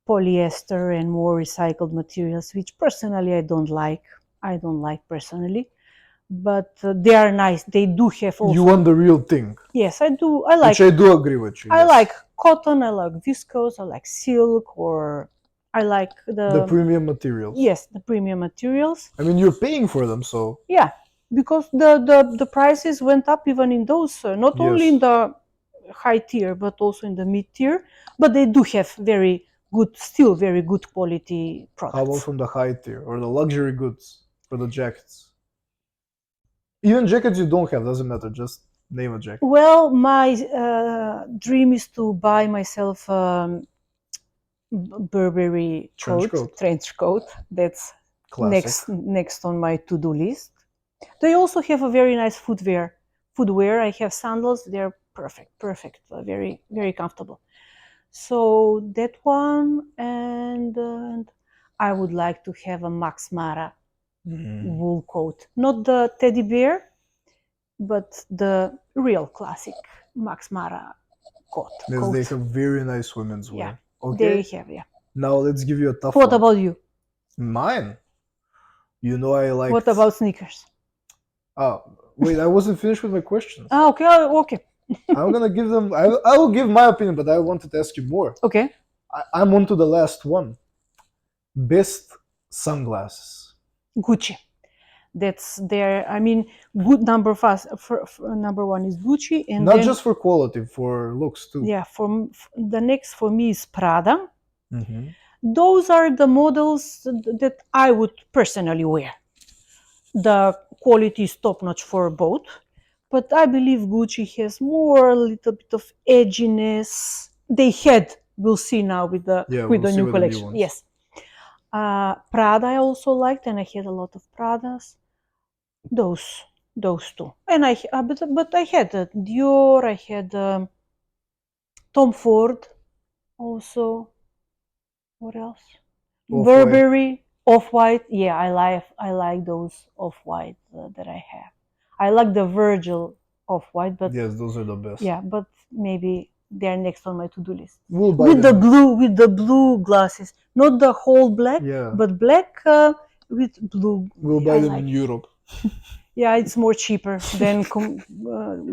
polyester and more recycled materials, which personally I don't like. I don't like personally. But they are nice. They do have also. You want the real thing. Yes, I do. I like. Which I do agree with you. I yes. like cotton. I like viscose. I like silk, or I like the premium materials. Yes, the premium materials. I mean, you're paying for them, so. Yeah, because the prices went up even in those, not only in the high tier, but also in the mid tier. But they do have very good, still very good quality products. How about from the high tier or the luxury goods for the jackets? Even jackets you don't have, doesn't matter, just name a jacket. Well, my dream is to buy myself Burberry trench coat. That's classic. Next on my to-do list. They also have a very nice footwear. I have sandals. They're perfect, very, very comfortable. So that one, and I would like to have a Max Mara wool coat, not the teddy bear, but the real classic Max Mara coat. Yes, they have very nice women's wear. Yeah, okay. They have, yeah. Now let's give you a tough What one. about you? Mine? You know I like. What about sneakers? Oh, wait, I wasn't finished with my questions. Okay, okay. I'm gonna give them. I will give my opinion, but I wanted to ask you more. Okay. I'm on to the last one. Best sunglasses. Gucci. That's their. I mean, good number one is Gucci, and not then, just for quality, for looks too. Yeah, the next for me is Prada. Mm-hmm. Those are the models that I would personally wear. The quality is top notch for both, but I believe Gucci has more, a little bit of edginess. They had. We'll see now with the new collection. Yes. Prada I also liked, and I had a lot of Pradas. Those two, and but I had Dior. I had Tom Ford, also. What else? Burberry, Off-White. Yeah, I like those Off-White that I have. I like the Virgil Off-White, but yes, those are the best. Yeah, but maybe they're next on my to-do list. We'll buy with the blue glasses, not the whole black, but black with blue. We'll buy them in Europe. Yeah, it's more cheaper than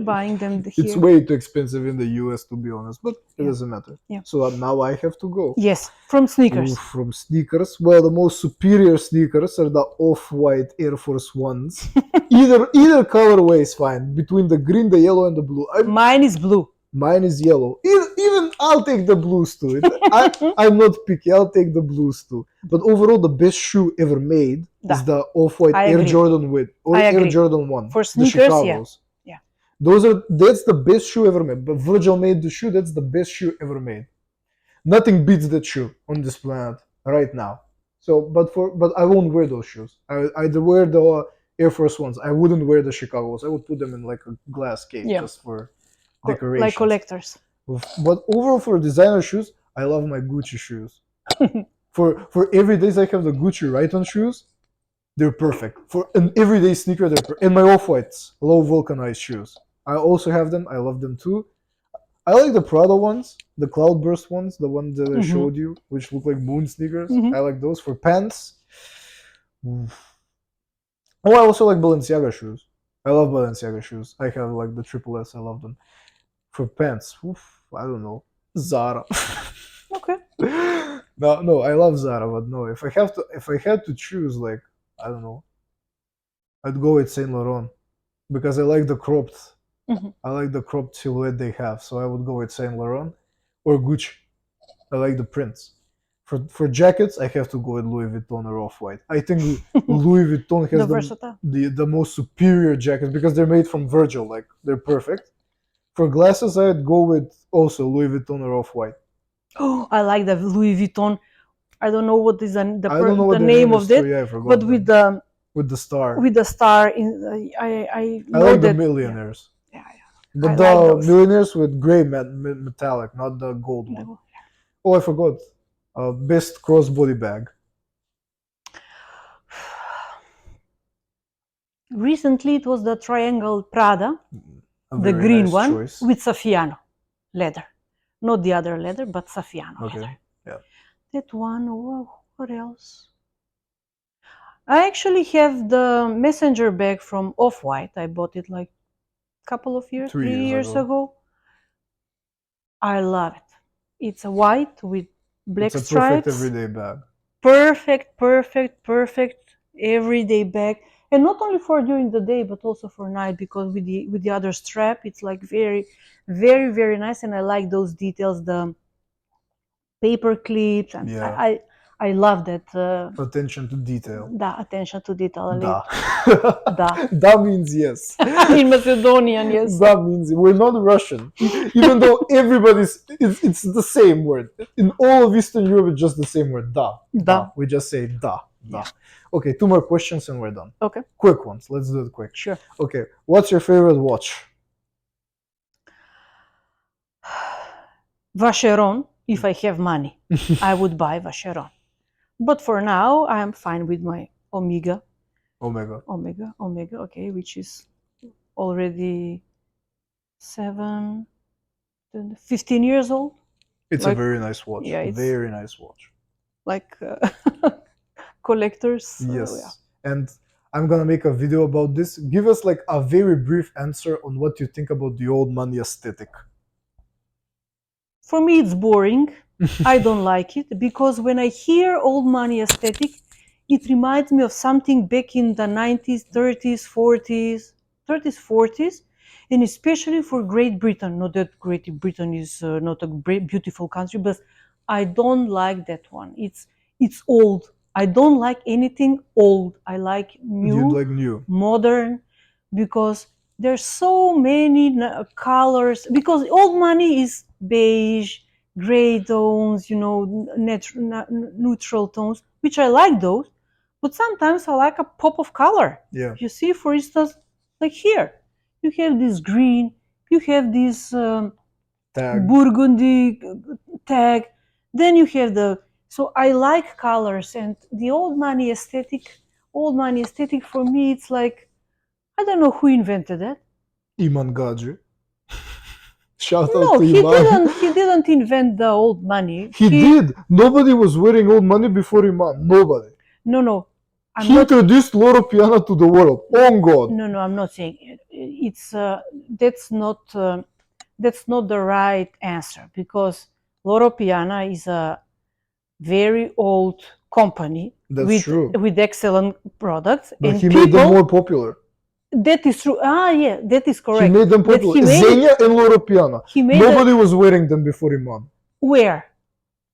buying them here. It's way too expensive in the US, to be honest, but it doesn't matter. Yeah. So now I have to go. Yes, from sneakers. From sneakers. Well, the most superior sneakers are the Off-White Air Force Ones. either colorway is fine. Between the green, the yellow, and the blue. Mine is blue. Mine is yellow. Even I'll take the blues too. I'm not picky. I'll take the blues too. But overall, the best shoe ever made is the Off-White Air Jordan or Air Jordan 1. For sneakers, yeah. That's the best shoe ever made. But Virgil made the shoe. That's the best shoe ever made. Nothing beats that shoe on this planet right now. So, but I won't wear those shoes. I'd wear the Air Force Ones. I wouldn't wear the Chicago's. I would put them in like a glass case Yeah. just for Like decorations. collectors. But overall, for designer shoes, I love my Gucci shoes. For everydays, I have the Gucci Right-On shoes. They're perfect for an everyday sneaker. And my Off-Whites, low vulcanized shoes. I also have them. I love them too. I like the Prada ones, the Cloudburst ones, the ones that I showed you, which look like moon sneakers. I like those for pants. Oof. Oh, I also like Balenciaga shoes. I love Balenciaga shoes. I have like the Triple S. I love them. For pants, oof, I don't know. Zara. Okay. No, I love Zara, but no. If I had to choose, like, I don't know, I'd go with Saint Laurent because I like the cropped. I like the cropped silhouette they have, so I would go with Saint Laurent or Gucci. I like the prints. For jackets, I have to go with Louis Vuitton or Off-White. I think Louis Vuitton has the most superior jackets because they're made from Virgil. Like, they're perfect. For glasses, I'd go with also Louis Vuitton or Off-White. Oh, I like the Louis Vuitton. I don't know what is I don't know what the name of that, yeah, I forgot but them. with the star. With the star in, I know like the that, millionaires. Yeah. But I the like those. millionaires with gray metallic, not the gold one. Oh, I forgot. Best crossbody bag. Recently, it was the triangle Prada, A the very green nice one choice. with Saffiano leather, not the other leather, but Saffiano Okay. leather. Yeah. That one. What else? I actually have the messenger bag from Off-White. I bought it like a couple of years, 3 years ago. I love it. It's a white with black It's a stripes. perfect everyday bag. Perfect everyday bag, and not only for during the day but also for night, because with the other strap, it's like very, very, very nice, and I like those details, the paper clips, and Yeah. I love that. Attention to detail. Da, attention to detail. Da. Da. Da means yes. In Macedonian, yes. Da means we're not Russian. Even though it's the same word. In all of Eastern Europe, it's just the same word. Da. Da. We just say da. Da. Yeah. Okay, 2 more questions and we're done. Okay. Quick ones. Let's do it quick. Sure. Okay. What's your favorite watch? Vacheron. If I have money, I would buy Vacheron. But for now, I am fine with my Omega. Okay, which is already 15 years old. It's a very nice watch. Yeah, it's very nice watch. Like collectors. Yes. Yeah. And I'm gonna make a video about this. Give us like a very brief answer on what you think about the old money aesthetic. For me, it's boring. I don't like it because when I hear old money aesthetic, it reminds me of something back in the 90s, 30s, 40s, and especially for Great Britain. Not that Great Britain is not a beautiful country, but I don't like that one. It's old. I don't like anything old. I like new, You'd like new, modern, because there's so many colors. Because old money is beige, gray tones, neutral tones, which I like those. But sometimes I like a pop of color. Yeah. You see, for instance, like here, you have this green, you have this burgundy tag, then you have so I like colors, and the old money aesthetic for me, it's like, I don't know who invented that. Iman Gadji. Shout out to Iman. He didn't invent the old money. He did. Nobody was wearing old money before Iman. Nobody. No. He introduced Loro Piana to the world. Oh God. No, I'm not saying it's that's not the right answer, because Loro Piana is a very old company. That's true. With excellent products, but and he made them more popular. That is true. Yeah, that is correct. He made them popular. Xenia and Loro Piana. Nobody was wearing them before Iman. Where?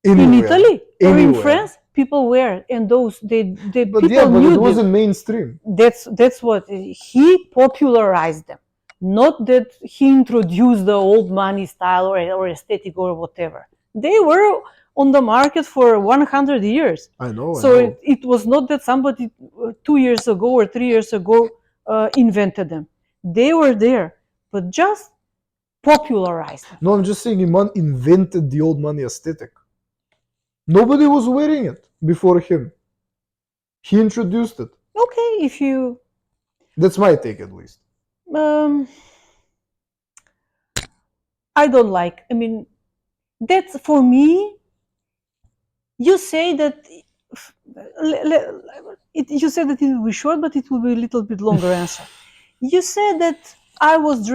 Anywhere. In Italy? Anywhere. Or in France? People wear, and those but people yeah, but knew it wasn't mainstream. That's what he popularized them. Not that he introduced the old money style or aesthetic or whatever. They were on the market for 100 years. I know. So it was not that somebody 2 years ago or 3 years ago invented them. They were there, but just popularized them. No, I'm just saying Iman invented the old money aesthetic. Nobody was wearing it before him. He introduced it. Okay, if you That's my take, at least. I don't like. I mean, that's for me. You say that you said that it will be short, but it will be a little bit longer answer. You said that I was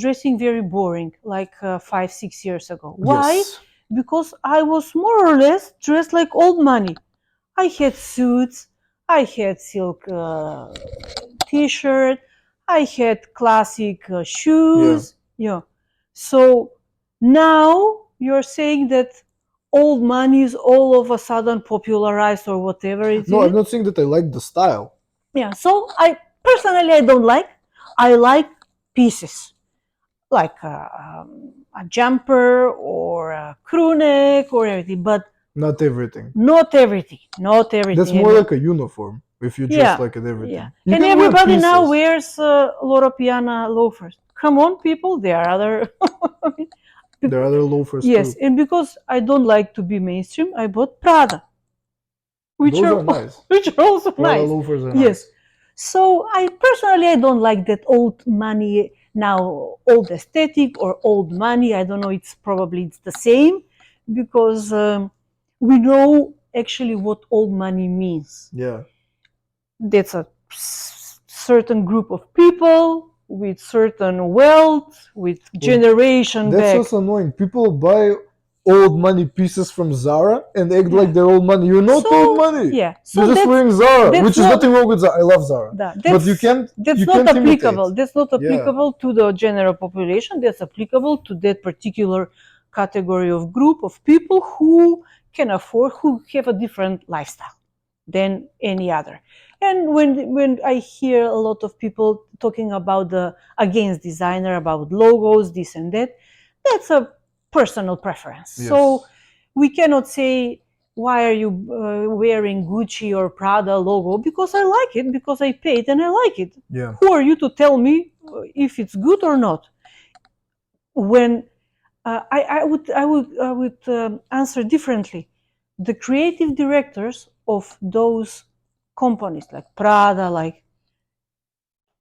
dressing very boring, like 5-6 years ago. Why? Yes. Because I was more or less dressed like old money. I had suits, I had silk t-shirt, I had classic shoes. Yeah. So now you're saying that old money is all of a sudden popularized or whatever it No, is. I'm not saying that I like the style. Yeah. So I personally I don't like. I like pieces like a jumper or a crew neck or everything, but Not everything. not everything. Not everything. That's more like a uniform if you just like it everything. Yeah. You And can wear everybody now pieces. wears Loro Piana loafers. Come on, people. There are other. There are other loafers Yes, too. and because I don't like to be mainstream, I bought Prada, which Those are nice. which are also Prada nice. loafers are Yes. nice. So I personally I don't like that old money now, old aesthetic or old money. I don't know. It's probably it's the same because we know actually what old money means. Yeah. That's a certain group of people with certain wealth, with generation That's back. also annoying. People buy old money pieces from Zara and act Yeah. like they're old money. You're not So, old money. Yeah. You're just that's- wearing Zara, that's which is not- nothing wrong with Zara. I love Zara. But you can't. That's you not can't applicable. imitate. That's not applicable to the general population. That's applicable to that particular category of group of people who can afford, who have a different lifestyle than any other. And when I hear a lot of people talking about the against designer, about logos, this and that, that's a personal preference. Yes. So we cannot say why are you wearing Gucci or Prada logo, because I like it, because I paid and I like it. Yeah. Who are you to tell me if it's good or not? When I would answer differently. The creative directors of those companies like Prada, like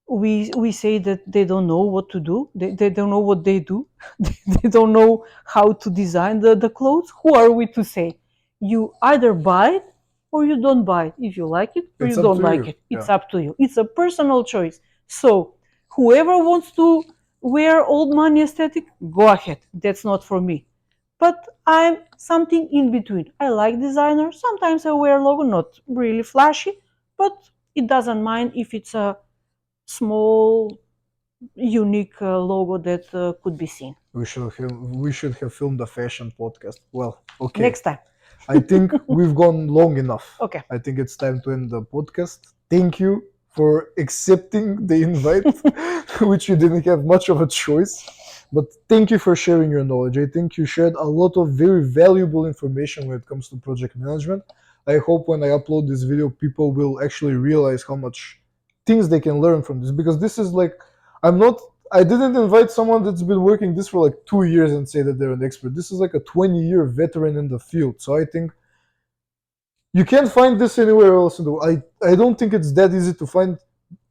we say that they don't know what to do. They don't know what they do. They don't know how to design the clothes. Who are we to say? You either buy it or you don't buy it. If you like it or It's you up don't to like you. it, it's Yeah. up to you. It's a personal choice. So whoever wants to wear old money aesthetic, go ahead. That's not for me. But I'm something in between. I like designer. Sometimes I wear logo, not really flashy, but it doesn't mind if it's a small, unique logo that could be seen. We should have filmed a fashion podcast. Well, okay. Next time. I think we've gone long enough. Okay. I think it's time to end the podcast. Thank you for accepting the invite, which you didn't have much of a choice. But thank you for sharing your knowledge. I think you shared a lot of very valuable information when it comes to project management. I hope when I upload this video, people will actually realize how much things they can learn from this, because this is like, I didn't invite someone that's been working this for like 2 years and say that they're an expert. This is like a 20-year veteran in the field. So I think you can't find this anywhere else in the world. I don't think it's that easy to find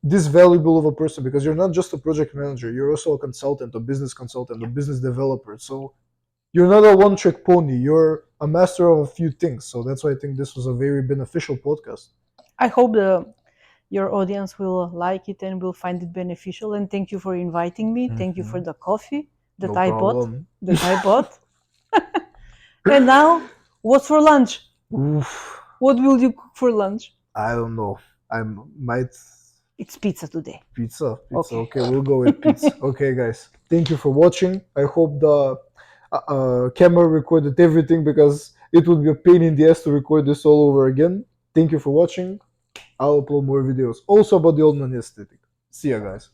this valuable of a person, because you're not just a project manager. You're also a consultant, a business consultant, a business developer. So you're not a one-trick pony. You're a master of a few things. So that's why I think this was a very beneficial podcast. I hope your audience will like it and will find it beneficial. And thank you for inviting me. Thank you for the coffee that No I problem. bought. And now, what's for lunch? Oof, What will you cook for lunch? I don't know. I might It's pizza today. pizza. Okay. Okay, we'll go with pizza. Okay, guys. Thank you for watching. I hope the camera recorded everything, because it would be a pain in the ass to record this all over again. Thank you for watching. I'll upload more videos also about the old money aesthetic. See ya, guys.